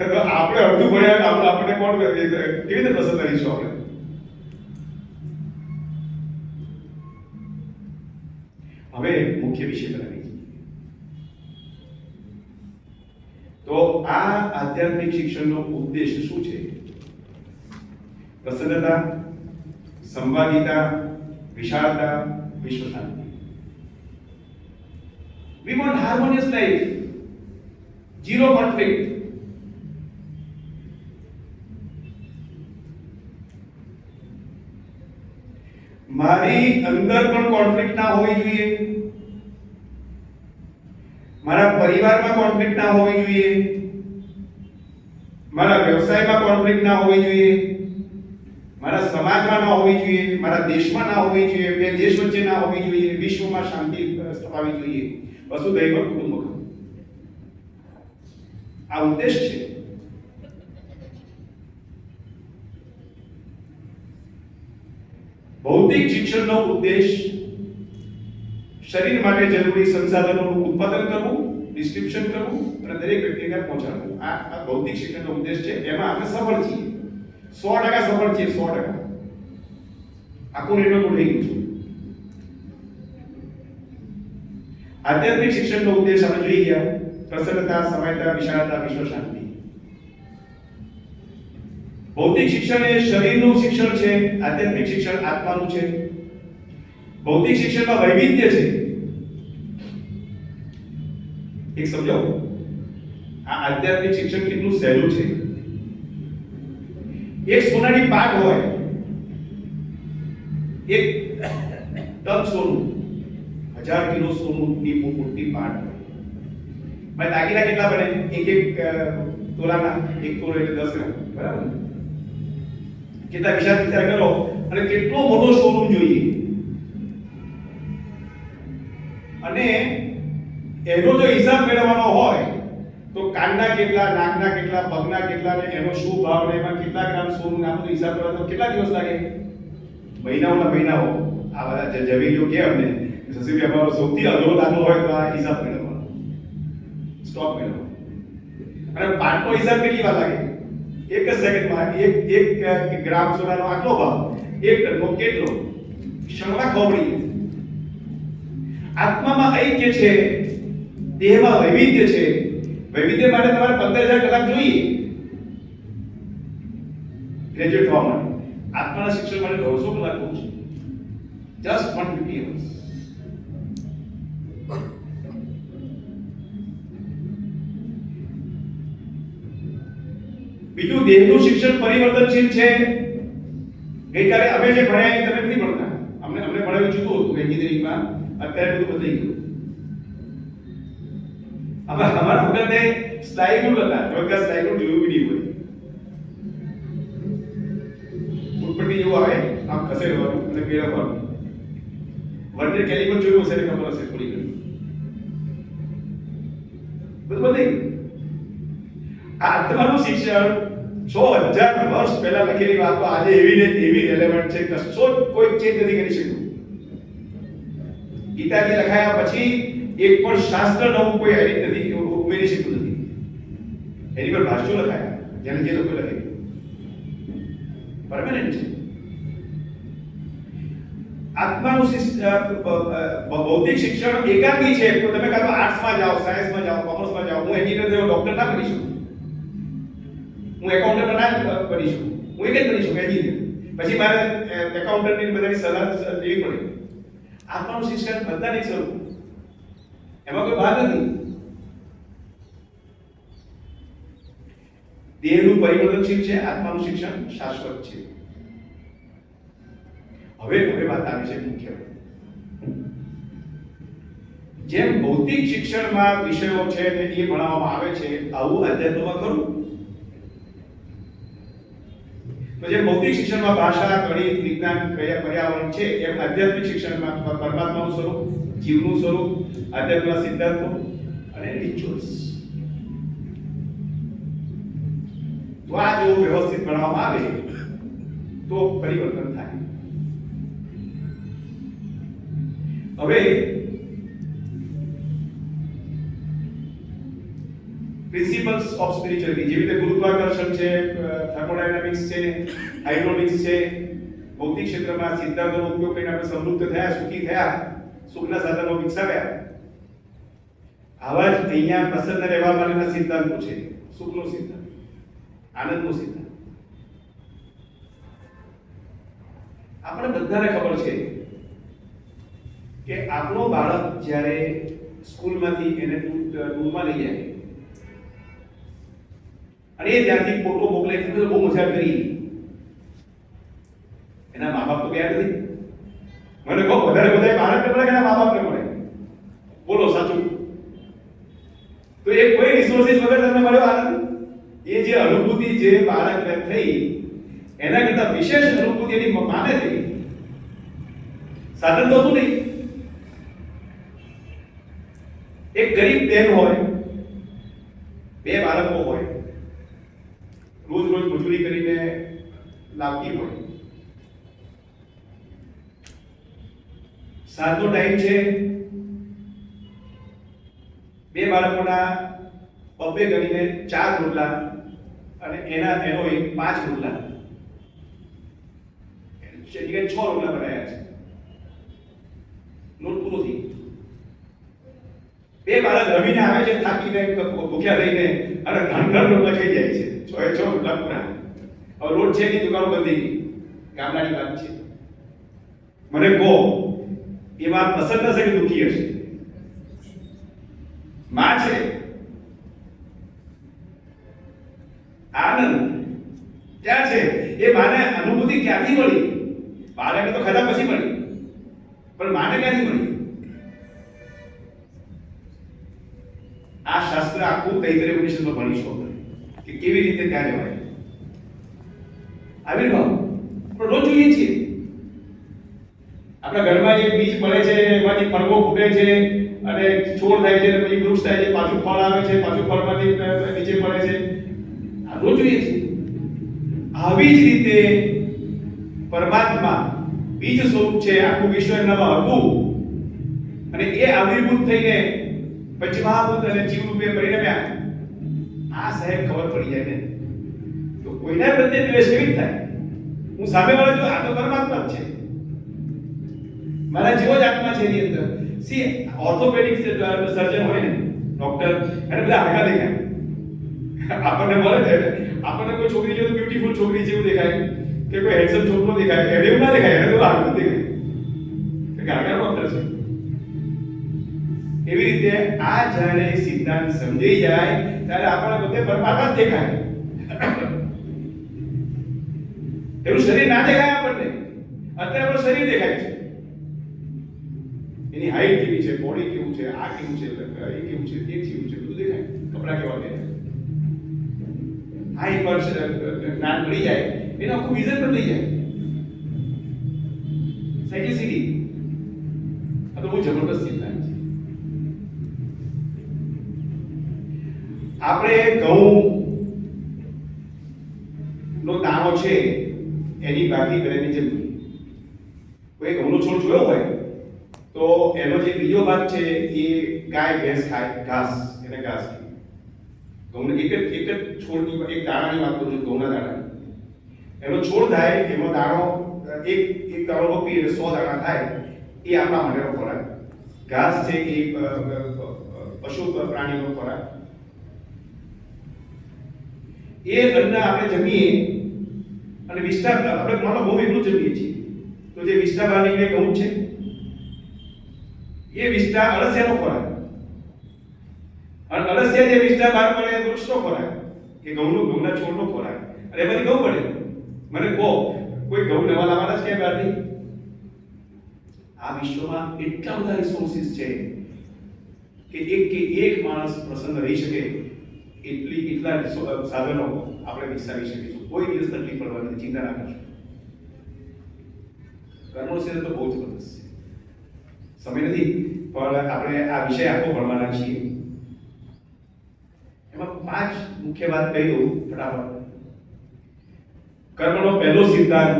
આપણે અડધું ભણ્યા આપણે કોણ કેવી રીતે પસંદ કરીશું આપણે? હવે મુખ્ય વિષય પર આવી તો આ આધ્યાત્મિક શિક્ષણનો ઉદ્દેશ શું છે? પ્રસન્નતા, સંવાદિતા, વિશાળતા, વિશ્વ શાંતિ. We want harmonious life, zero conflict. મારી અંદર પણ કોન્ફ્લિક્ટ ના હોવી જોઈએ, મારા પરિવારમાં કોન્ફ્લિક્ટ ના હોવી જોઈએ, મારા વ્યવસાયમાં કોન્ફ્લિક્ટ ના હોવી જોઈએ, મારા સમાજમાં ના હોવી જોઈએ, મારા દેશમાં ના હોવી જોઈએ, બે દેશ વચ્ચે ના હોવી જોઈએ, વિશ્વમાં શાંતિ સ્થપાવી જોઈએ. વસુધૈવ કુટુંબકમ આ ઉદ્દેશ છે. ભૌતિક શિક્ષણનો ઉદ્દેશ શરીર માટે જરૂરી સંસાધનોનું ઉત્પાદન કરવું, ડિસ્ટ્રીબ્યુશન કરવું અને દરેક વ્યક્તિને પહોંચાડવું. આ ભૌતિક શિક્ષણનો ઉદ્દેશ છે. એમાં આપણે સફળ છીએ, 100% સફળ છીએ, 100%. આખું નેટવર્ક ઉઠી ગયું છે. આધ્યાત્મિક શિક્ષણનો ઉદ્દેશ આપણે જોઈ ગયા: પ્રસન્નતા, સમયતા, વિશાળતા, વિશ્વ શાંતિ. ભૌતિક શિક્ષણ એ શરીરનું શિક્ષણ છે, આધ્યાત્મિક શિક્ષણ આત્માનું છે. ભૌતિક શિક્ષણમાં વૈવિધ્ય છે. એક સમજાવો, આ આધ્યાત્મિક શિક્ષણ કેટલું સહેલું છે. એક સોનાની પાટ હોય, એક ટન સોનું, 1000 કિલો સોનુંની મોટી પાટ હોય. ભાઈ દાગીના કેટલા બને? એક તોલાના, 1 તોલો એટલે 10 ગ્રામ, બરાબર? કેટલા વિચાર કરો, અને કેટલો મોટો શોરૂમ જોઈએ, અને એનો જો હિસાબ મેળવવાનો હોય તો કાનના કેટલા, નાકના કેટલા, પગના કેટલા, ને એનો શું ભાવ, ને એમાં કેટલા ગ્રામ સોનું નાખો હિસાબ કરવા તો કેટલા દિવસ લાગે? મહિનાઓના મહિનાઓ. આ બધા જવેરીઓ કે અમને સસીબી અમારો સૌથી અઘરો દાખલો હોય તો આ હિસાબ મેળવવાનો, સ્ટોક મેળવવાનો. અને પાટનો હિસાબ કેટલી વાર લાગે? એક જ સેકન્ડમાં એક ગ્રામ સોનાનો આટલો ભાવ, 1 ટનનો કેટલો, ક્ષણમાં ખબર પડી. આત્મામાં ઐક્ય છે, દેહમાં વૈવિધ્ય છે. વૈવિધ્ય માટે તમારે 15000 કલાક જોઈએ ગ્રેજ્યુએટ થવા માટે. આત્માના શિક્ષણ માટે 150 કલાક બહુ છે. Just 150 hours. બીજું, દેહનું શિક્ષણ પરિવર્તનશીલ છે. ગઈકાલે અમે જે ભણ્યા એ તમે નથી ભણતા. અમને ભણાવ્યું જુદું હતું એન્જિનિયરિંગમાં, અત્યારે બધું બદલાઈ ગયું. હવે અમારા વખતે સ્લાઇડ રૂલ હતા, હવે સ્લાઇડ રૂલ જોયું બી નહીં હોય. ફૂટપટ્ટી જેવું આવે, આમ ખસેડવાનું અને ફેરવવાનું. વર્નિયર કેલિપર જોયું હશે, ખબર હશે થોડી ઘણી. બધું બદલાઈ ગયું. આ આત્માનું શિક્ષણ 6000 વર્ષ પહેલા લખેલી વાતો આજે એવી ને એવી રેલેવન્ટ છે, કશો કોઈ ચેન્જ નથી કરી શકતું. ગીતાજી લખાયા પછી એક પણ શાસ્ત્ર નવું કોઈ એડિટ નથી ઉમેરી શકતું નથી. એની પર ભાષ્યો લખાયા, જેને જે લોકો લખે પરમેનન્ટ છે. આત્માનું ભૌતિક શિક્ષણ એકાંગી છે. તો તમે કાં તો આર્ટ્સમાં જાઓ, સાયન્સમાં જાઓ, કોમર્સમાં જાઓ. હું એન્જિનિયર થયો, ડોક્ટર ના બની શકું, હું એકાઉન્ટન્ટ ના બની શકું, હું એક જ બની શકું એન્જિનિયર. પછી મારે એકાઉન્ટન્ટની બધાની સલાહ લેવી પડે. આત્માનું શિક્ષણ બધાને એક સ્વરૂપ, એમાં કોઈ ભાગ નથી. દેહનું પરિવર્તનશીલ છે, આત્માનું શિક્ષણ શાશ્વત છે. હવે વાત આવી છે મુખ્ય. જેમ ભૌતિક શિક્ષણમાં વિષયો છે ને એ ભણાવવામાં આવે છે, આવું અધ્યાત્મમાં ખરું? તો જે ભૌતિક શિક્ષણમાં ભાષા, ગણિત, વિજ્ઞાન, પર્યાવરણ છે, એમ આધ્યાત્મિક શિક્ષણમાં પરમાત્માનું સ્વરૂપ, જીવનું સ્વરૂપ, આધ્યાત્મના સિદ્ધાંતો અને રિચ્યુઅલ્સ. તો આ જો વ્યવસ્થિત ભણવામાં આવે તો પરિવર્તન થાય. હવે પ્રિન્સિપલ્સ ઓફ સ્પિરિચ્યુઅલિટી, જેવી રીતે ગુરુત્વાકર્ષણ છે, થર્મોડાયનામિક્સ છે, હાઇડ્રોલિક્સ છે, ભૌતિક ક્ષેત્રમાં સિદ્ધાંતોનો ઉપયોગ કરીને આપણે સમૃદ્ધ થયા, સુખી થયા, સુખના સાધનો વિકસાવ્યા. આવા જ અહીંયા પ્રસન્ન રહેવા માટેના સિદ્ધાંતો છે. સુખનો સિદ્ધાંત, આનંદનો સિદ્ધાંત. આપણે બધાને ખબર છે કે આપણો બાળક જ્યારે સ્કૂલમાંથી એને ટૂરમાં લઈ જાય અને એ ત્યાંથી ફોટો મોકલે કે બહુ મજા કરી, એના મા બાપ તો ગયા નથી. મને કહો, વધારે બાળકને મળે કે એના મા બાપને મળે? બોલો સાચું. તો એ કોઈ રિસોર્સિસ વગર તમને મળ્યો આનંદ? એ જે અનુભૂતિ જે બાળકને થઈ એના કરતા વિશેષ અનુભૂતિ એની માને થઈ. સાધન તો હતું નહીં. એક ગરીબ બેન હોય, બે બાળકો હોય, રોજ રોજ મજૂરી કરીને લાવતી હોય. સાંજનો ટાઈમ છે, બે બાળકોના બબ્બે કરીને 4 રોટલા અને એનો એક 5 રોટલા, જગ્યાએ 6 રોટલા બનાવ્યા છે. લોટ પૂરો થઈ. બે બાળક રમીને આવે છે, થાકીને ભૂખ્યા થઈને, અને ઘણા રોટલા ખાઈ જાય છે. 6 રોટલા પૂરા. હવે લોટ છે ની દુકાનો બંધ થઈ ગઈ. ગામડાની વાત છે. મને કહો, એમાં પસંદ હશે કે દુઃખી હશે? માં છે. આનંદ ક્યાં છે? એ માને અનુભૂતિ ક્યાંથી મળી? બાળકને તો ખાધા પછી મળી, પણ માને ક્યાંથી મળી? આ શાસ્ત્ર આખું તૈત્તરીય ઉપનિષદમાં ભણીશું કે કેવી રીતે ત્યાં જવાય. આવિર્ભાવ પણ રોજ જોઈએ છીએ. આપણા ઘરમાં એક બીજ પડે છે, એમાંથી ફળવો ફૂટે છે અને છોડ થાય છે, પછી વૃક્ષ થાય છે, પાછું ફળ આવે છે, પાછું ફળમાંથી નીચે પડે છે. આ રોજ જોઈએ છીએ. આવી જ રીતે પરમાત્મા બીજ સ્વરૂપ છે, આખું વિશ્વ એનામાં હતું અને એ આવિર્ભૂત થઈને પંચમહાભૂત અને જીવ રૂપે પરિણમ્યા. આ સાહેબ ખબર પડી જાય ને તો કોઈના પ્રત્યે દ્વેષ કેવી થાય? હું સામે વાળો જો આ તો પરમાત્મા જ છે, મારા જેવો જ આત્મા છે એની અંદર. સી ઓર્થોપેડિક સર્જન હોય ને, ડોક્ટર, એને બધા હાડકા દેખાય. આપણને મળે છે, આપણને કોઈ છોકરી જો બ્યુટીફુલ છોકરી જેવું દેખાય કે કોઈ હેન્ડસમ છોકરો દેખાય, એને એવું ના દેખાય, એને તો હાડકું દેખાય કે હાડકા ડોક્ટર છે. એવી રીતે આ જ્યારે સિદ્ધાંત સમજાઈ જાય ત્યારે આપણને બધે પરમાત્મા દેખાય. એનું શરીર ના દેખાય આપણને. અત્યારે આપણું શરીર દેખાય છે, એની હાઈટ કેવી છે, બોડી કેવું છે, આ કેવું છે, એ કેવું છે, તે કેવું છે, બધું દેખાય. કપડા કેવા દેખાય. આ એક વાર જ્ઞાન મળી જાય એનું આખું વિઝન બદલી જાય. સાયક્લિસિટી આ તો બહુ જબરદસ્ત સિદ્ધાંત છે. આપણે ઘઉં નો દાણો છે એની બાકી કરીને જેમ કોઈ ઘઉંનો છોડ જોયો હોય તો એનો જે બીજો ભાગ છે એ ગાય ભેંસ ખાય, ઘાસ, એને ઘાસ કહે. ઘઉંને એક જ છોડની એક દાણાની વાત કરું છું, ઘઉંના દાણા. એનો છોડ થાય, એનો દાણો એક દાણો રોપી એટલે 100 દાણા થાય. એ આપણા માટેનો ખોરાક. ઘાસ છે એ પશુ પ્રાણીનો ખોરાક. એ અન્ન આપણે જમીએ અને વિષ્ટા આપણે માનો બહુ એટલું જમીએ છીએ તો જે વિષ્ટા બહાર નીકળે ઘઉં છે, એ વિષ્ટા અળસિયાનો ખોરાક. અને અળસિયા જે વિષ્ટા બહાર પડે એ વૃક્ષનો ખોરાક, એ ઘઉંના છોડનો ખોરાક. અને એમાંથી ઘઉં પડે. મને કહો, કોઈ ઘઉં નવા લાવવાના છે કે બહારથી? આ વિશ્વમાં એટલા બધા રિસોર્સિસ છે કે એક માણસ પ્રસન્ન રહી શકે એટલા સાધનો આપણે વિકસાવી શકીશું. કોઈ દિવસ તકલીફ પડવાની ચિંતા ના કરશો. કર્મનો સિદ્ધાંત તો બહુ જબરદસ્ત છે. સમય નથી પણ આપણે આ વિષય આખો ભણવાના છીએ. એમાં 5 મુખ્ય વાત કહી દઉં ફટાફટ. કર્મનો પહેલો સિદ્ધાંત,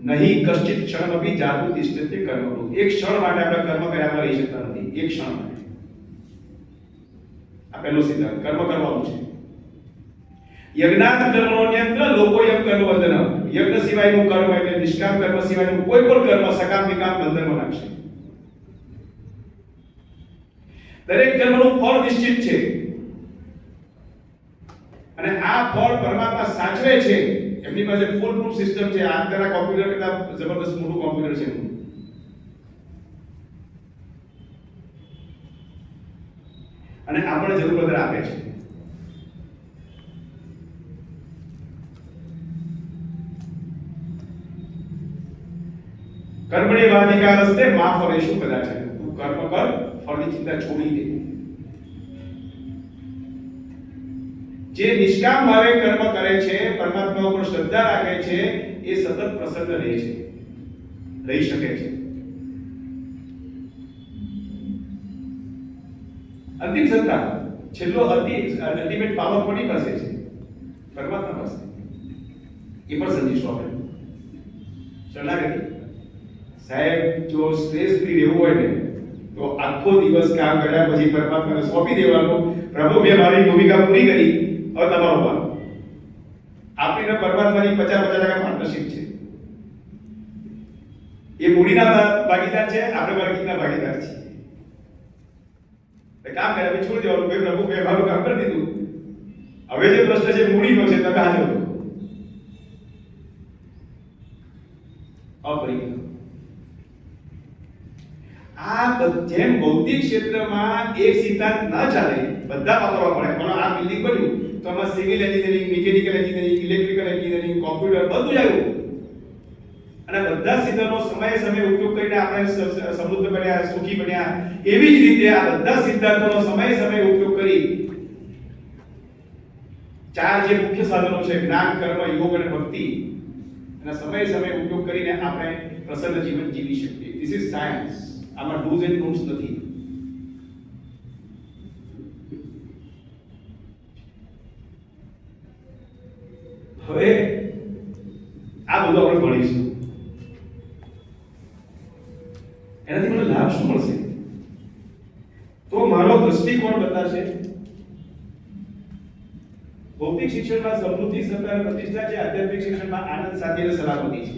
નહીં કશ્ચિત ક્ષણમપી જાતુ તિષ્ઠતે કર્મકૃત. એક ક્ષણ માટે આપણે કર્મ કર્યામાં રહી શકતા નથી. એક ક્ષણ માટે. આ આ પહેલો સિદ્ધાંત કર્મ કરવાનું છે. યજ્ઞાત કર્મણોન્યત્ર લોકોયમ કર્મ બંધનમ. યજ્ઞ સિવાયનું કર્મ એટલે નિષ્કામ કર્મ સિવાયનું કોઈ પણ કર્મ સકામ નિકામ બંધનમાં નાખશે. દરેક કર્મનું ફળ નિશ્ચિત છે અને આ ફળ પરમાત્મા સાચવે છે. એમની પાસે ફૂલ પ્રૂફ સિસ્ટમ છે. આ તેના કોમ્પ્યુટર કરતા જબરદસ્ત મોટું કોમ્પ્યુટર છે એમનું. અને આપણે જરૂર વધારે આપે છે. કર્મણી વાધિકાર હસ્તે મા ફળેશુ કદાચ. તું કર્મ કર, ફળની ચિંતા છોડી દે. જે નિષ્કામ ભાવે કર્મ કરે છે, પરમાત્મા ઉપર શ્રદ્ધા રાખે છે, એ સતત પ્રસન્ન રહે છે, રહી શકે છે. અંતિમ સત્તા, છેલ્લો અલ્ટિમેટ પાવર કોની પાસે છે? પરમાત્મા પાસે. એ પણ સમજીશું આપણે. શરણાગતિ. સાહેબ જો સ્ટ્રેસ ફ્રી રહેવું હોય ને તો આખો દિવસ કામ કર્યા પછી પરમાત્માને સોંપી દેવાનું, પ્રભુ મેં મારી ભૂમિકા પૂરી કરી, હવે તમારો ભાગ. આપણી પરમાત્માની 50% પાર્ટનરશિપ છે. એ મૂડીના ભાગીદાર છે, આપણે માર્કેટના ભાગીદાર છીએ. કામ કર્યા પછી છોડી દેવાનું, ભાઈ પ્રભુ મેં મારું કામ કરી દીધું, હવે જે પ્રશ્ન છે મૂડીનો છે, તમે હાજર છો. અપરિમિત. આ જેમ ભૌતિક ક્ષેત્રમાં એક સિદ્ધાંત ન ચાલે, બધા વાપરવા પડે. પણ આ બિલ્ડિંગ બન્યું તો આમાં civil engineering, mechanical engineering, electrical engineering, computer બધું જ આવ્યું. અને બધા સિદ્ધાંતનો સમય ઉપયોગ કરીને આપણે સમૃદ્ધ બન્યા, સુખી બન્યા. એવી જ રીતે આ બધા સિદ્ધાંતોનો સમય ઉપયોગ કરી ચાર જે મુખ્ય સાધનો છે, જ્ઞાન, કર્મ, યોગ અને ભક્તિ, એના સમય ઉપયોગ કરીને આપણે પ્રસન્ન જીવન જીવી શકીએ. This is science. આમાં ડૂઝ એન્ડ ડોન્ટ્સ નથી. હવે આ બધું આપણે ભણીશું. એનાથી મને લાભ શું મળશે? તો મારો દ્રષ્ટિકોણ બતાશે. ભૌતિક શિક્ષણમાં સમૃદ્ધિ, સત્તા અને પ્રતિષ્ઠા છે. આધ્યાત્મિક શિક્ષણમાં આનંદ, શાંતિ અને સલામતી છે.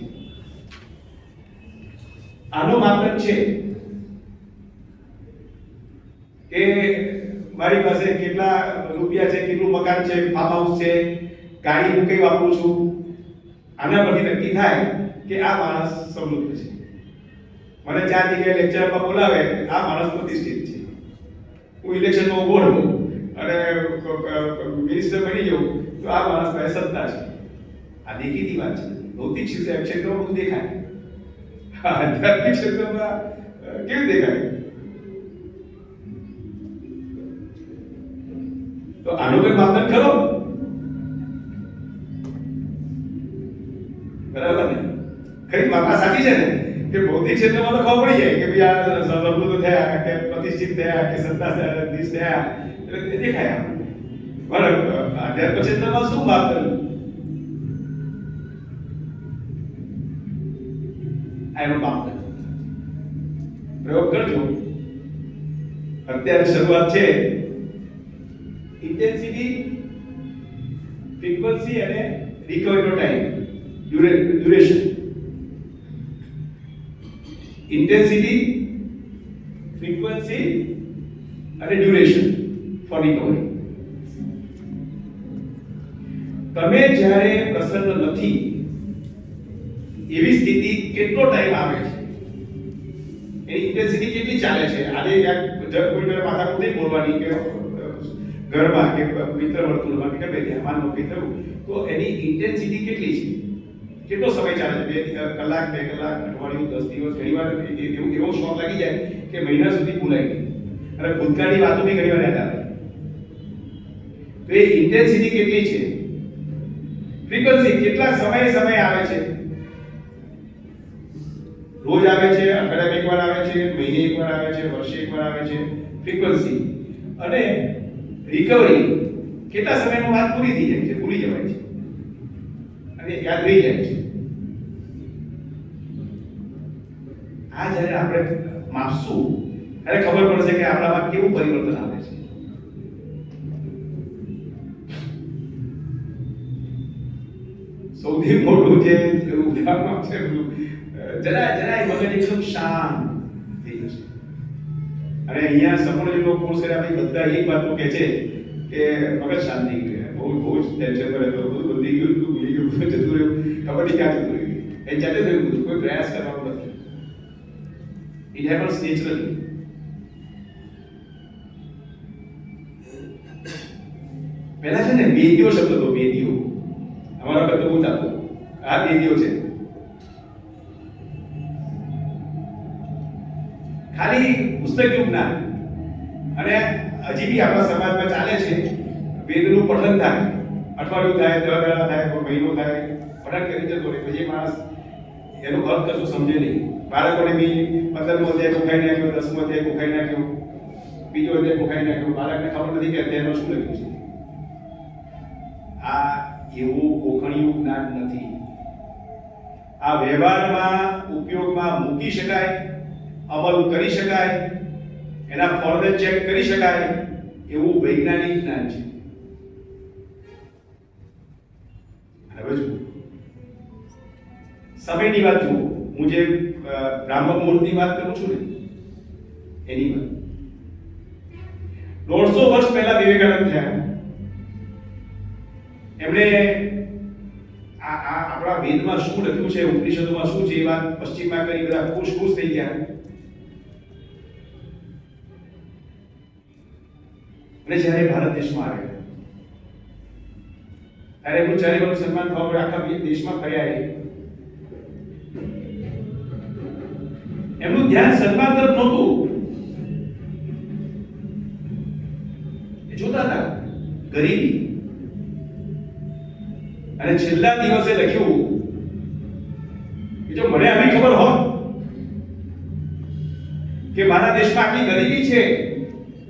આનો માપદંડ છે કે મારી પાસે કેટલા રૂપિયા છે, કેટલું મકાન છે, ફાર્મ હાઉસ છે, ગાડી હું કઈ વાપરું છું. આના પરથી નક્કી થાય કે આ માણસ સમૃદ્ધ છે. મને 4 જગ્યાએ લેક્ચરમાં બોલાવે, આ માણસ પ્રતિષ્ઠિત છે. હું ઇલેક્શનમાં ઉભો રહું અને મિનિસ્ટર બની જાઉં તો આ માણસ પાસે સત્તા છે. આ દેખીતી વાત છે. ભૌતિક ક્ષેત્રમાં બધું દેખાય. આધ્યાત્મિક ક્ષેત્રમાં કેવું દેખાય? તો આનો કોઈ માપદંડ ખરો? બરાબર ને? ખરી બાપા સાચી છે ને કે ભૌતિક ક્ષેત્રમાં તો ખબર પડી જાય કે ભાઈ આ સમૃદ્ધ થયા, કે પ્રતિષ્ઠિત થયા, કે સત્તાધીશ થયા, એટલે દેખાય આપણને. બરાબર. આધ્યાત્મિક ક્ષેત્રમાં શું માપદંડ? એનો માપદંડ પ્રયોગ કરજો. અત્યારે શરૂઆત છે. ઇન્ટેન્સિટી, ફ્રીક્વન્સી અને રિકવરીનો ટાઈમ, ડ્યુરેશન. ઇન્ટેન્સિટી, ફ્રીક્વન્સી અને ડ્યુરેશન ફોર રિકવરી. તમે જ્યારે પ્રસન્ન નથી એવી સ્થિતિ કેટલો ટાઈમ આવે છે, એની ઇન્ટેન્સિટી કેટલી ચાલે છે. આજે કોઈ માથા નથી બોલવાની કે ઘરમાં કે મિત્ર વર્તુળમાં કે ગમે ત્યાં માનવ મિત્ર, તો એની ઇન્ટેન્સિટી કેટલી છે, કેટલો સમય ચાલે છે? 2 કલાક, 2 કલાક, અઠવાડિયું, 10 દિવસ. ઘણીવાર એવો શોખ લાગી જાય કે મહિના સુધી ભૂલાય નહીં અને ભૂતકાળની વાતો બી ઘણીવાર યાદ આવે. તો એ ઇન્ટેન્સિટી કેટલી છે? ફ્રીક્વન્સી કેટલા સમય આવે છે? રોજ આવે છે, અઠવાડિયામાં એકવાર આવે છે, મહિને એકવાર આવે છે, વર્ષે એકવાર આવે છે. ફ્રીક્વન્સી. અને રિકવરી કેટલા સમયમાં વાત પૂરી થઈ જાય છે, ભૂલી જવાય છે અને યાદ રહી જાય છે. આ જ્યારે આપણે માપશું ત્યારે ખબર પડશે કે આપણામાં કેવું પરિવર્તન આવે છે. સૌથી મોટું જે ઉદાહરણ છે જરાય મગજ એકદમ શાંત થઈ જશે. અને અહીંયા સંપૂર્ણ કોર્સ કર્યા પછી બધા એક વાત કહે છે કે મગજ શાંત થઈ ગયું, બહુ જ ટેન્શન પર હતો, બધું બધી ગયું, બધું ભૂલી ગયું, બધું જતું રહ્યું, ખબર નહીં ક્યાં જતું રહ્યું. એ જાતે થયું બધું, કોઈ પ્રયાસ કરવાનો નથી. It happens naturally. પહેલા છે ને વેદીઓ શબ્દ હતો, વેદીઓ. અમારા કરતો બહુ ચાલતો, આ વેદીઓ છે. ખાલી પુસ્તકીય જ્ઞાન અને હજી બી આપણા સમાજમાં ચાલે છે. વેદનું પઠન થાય, અઠવાડિયું થાય, 10 દાડા થાય, મહિનો થાય, પઠન કરી જતો રહે, પછી માણસ એનો અર્થ કશું સમજે નહીં. બાળકોને બી 15મો અધ્યાય કોખાઈ નાખ્યો, 10મો અધ્યાય કોખાઈ નાખ્યો, બીજો અધ્યાય કોખાઈ નાખ્યો, બાળકને ખબર નથી કે અધ્યાયમાં શું લખ્યું છે. આ એવું ગોખણિયું જ્ઞાન નથી. આ વ્યવહારમાં ઉપયોગમાં મૂકી શકાય, અમલ કરી શકાય, એના ફળને ચેક કરી શકાય એવું વૈજ્ઞાનિક જ્ઞાન છે. હવે જુઓ, સમયની વાત જુઓ. હું જે બ્રાહ્મ મુહૂર્તની વાત કરું છું ને એની વાત. 150 વર્ષ પહેલા વિવેકાનંદ થયા. એમણે આપણા વેદમાં શું લખ્યું છે, ઉપનિષદોમાં શું છે એ વાત પશ્ચિમમાં કરી, બધા ખુશ થઈ ગયા. અને જ્યારે ભારત દેશમાં આવ્યા ત્યારે એમનું ચારેયનું સન્માન થવા પડે, આખા દેશમાં ફર્યા. એમનું ધ્યાન સન્માન તરફ નહોતું, એ જોતા હતા ગરીબી. અને છેલ્લા દિવસે લખ્યું કે જો મને આવી ખબર હોત કે મારા દેશમાં આટલી ગરીબી છે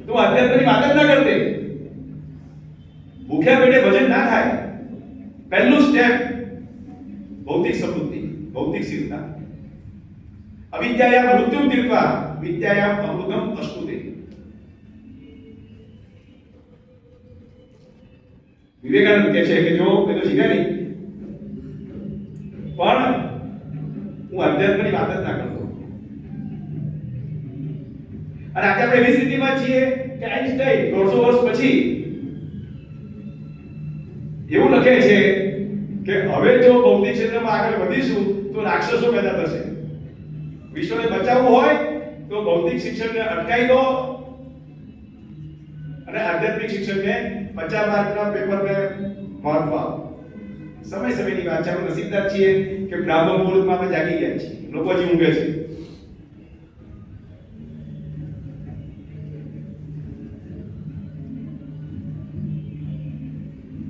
તો અધ્યાત્મની વાત જ ના કરતે, ભૂખ્યા પેટે ભજન ના થાય. પહેલું સ્ટેપ ભૌતિક સમૃદ્ધિ, ભૌતિક સ્થિરતા. અવિદ્યાયામ મૃત્યુમ તીર્થવા વિદ્યાયામ અમૃતમ અશ્નુતે. વિવેકાનંદ કહે છે કે જો એ તો જીવ્યા નહીં, પણ હું અધ્યાત્મની વાત જ ના કરતો. અને આજે આપણે એવી સ્થિતિમાં છીએ કે આઈન્સ્ટાઈન 150 વર્ષ પછી એવું લખે છે કે હવે જો ભૌતિક ક્ષેત્રમાં આગળ વધીશું તો રાક્ષસો પેદા થશે. વિશ્વને બચાવવું હોય તો ભૌતિક શિક્ષણને અટકાવી દો અને આધ્યાત્મિક શિક્ષણને 50 માર્કના પેપરને મહત્વ આપો. સમયની વાત છે. આપણે નસીબદાર છીએ કે બ્રાહ્મ મુહૂર્તમાં આપણે જાગી ગયા છીએ, લોકો હજી ઊંઘે છે.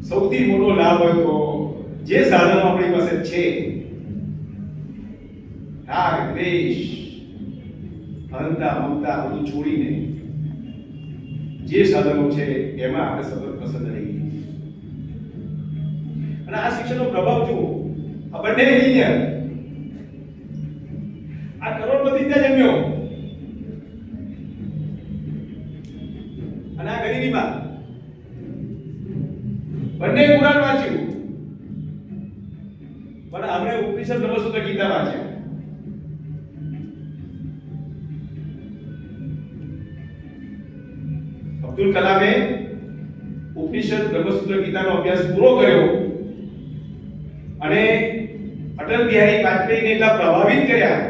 સૌથી મોટો લાભ હોય તો જે સાધનો આપણી પાસે છે, રાગ દ્વેષ અહંતા મમતા બધું છોડીને જે સાધનો છે એમાં આપણે સતત પસંદ રહીએ. અને આ શિક્ષણનો પ્રભાવ જુઓ. આ બંને એન્જિનિયર, આ કરોડપતિ ત્યાં જન્મ્યો અને આ ગરીબીમાં. બંને પુરાણ વાંચ્યું, પણ આપણે ઉપનિષદ બ્રહ્મસૂત્ર ગીતા વાંચ્યા. અબ્દુલ કલામે ઉપનિષદ બ્રહ્મસૂત્ર ગીતાનો અભ્યાસ પૂરો કર્યો અને અટલ બિહારી વાજપેયીને એટલા પ્રભાવિત કર્યા.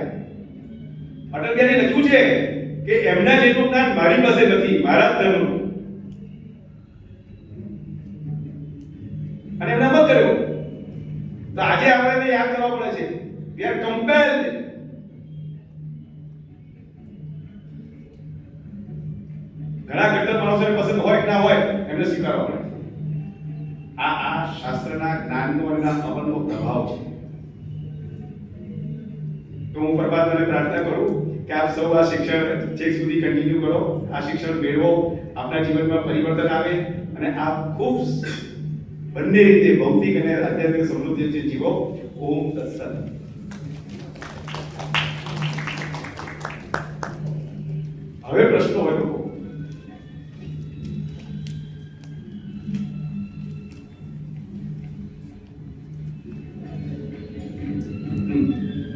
અટલ બિહારી લખ્યું છે કે એમના જેટલું જ્ઞાન મારી પાસે નથી, મારા ધર્મનું. અને એમને અમલ કર્યો. તો આજે આપણે યાદ કરવા પડે છે. We are compelled. ઘણા કટ્ટર માણસોને પસંદ હોય ના હોય એમને સ્વીકારવા પડે. આ શાસ્ત્રના જ્ઞાનનો અને અમલનો પ્રભાવ છે. તો હું પરમાત્માને પ્રાર્થના કરું કે આપ સૌ આ શિક્ષણ છેક સુધી કન્ટિન્યુ કરો, આ શિક્ષણ મેળવો, આપના જીવનમાં પરિવર્તન આવે અને આપ ખૂબ બંને રીતે ભૌતિક અને આધ્યાત્મિક સમૃદ્ધિ જીવો. ઓમ તત્સત. હવે પ્રશ્નો હોય લોકો.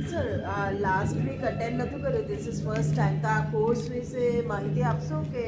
સર લાસ્ટ વીક અટેન્ડ નહોતું કર્યું, ધીસ ઇઝ ફર્સ્ટ ટાઈમ. તો આ કોર્સ વિશે માહિતી આપશો કે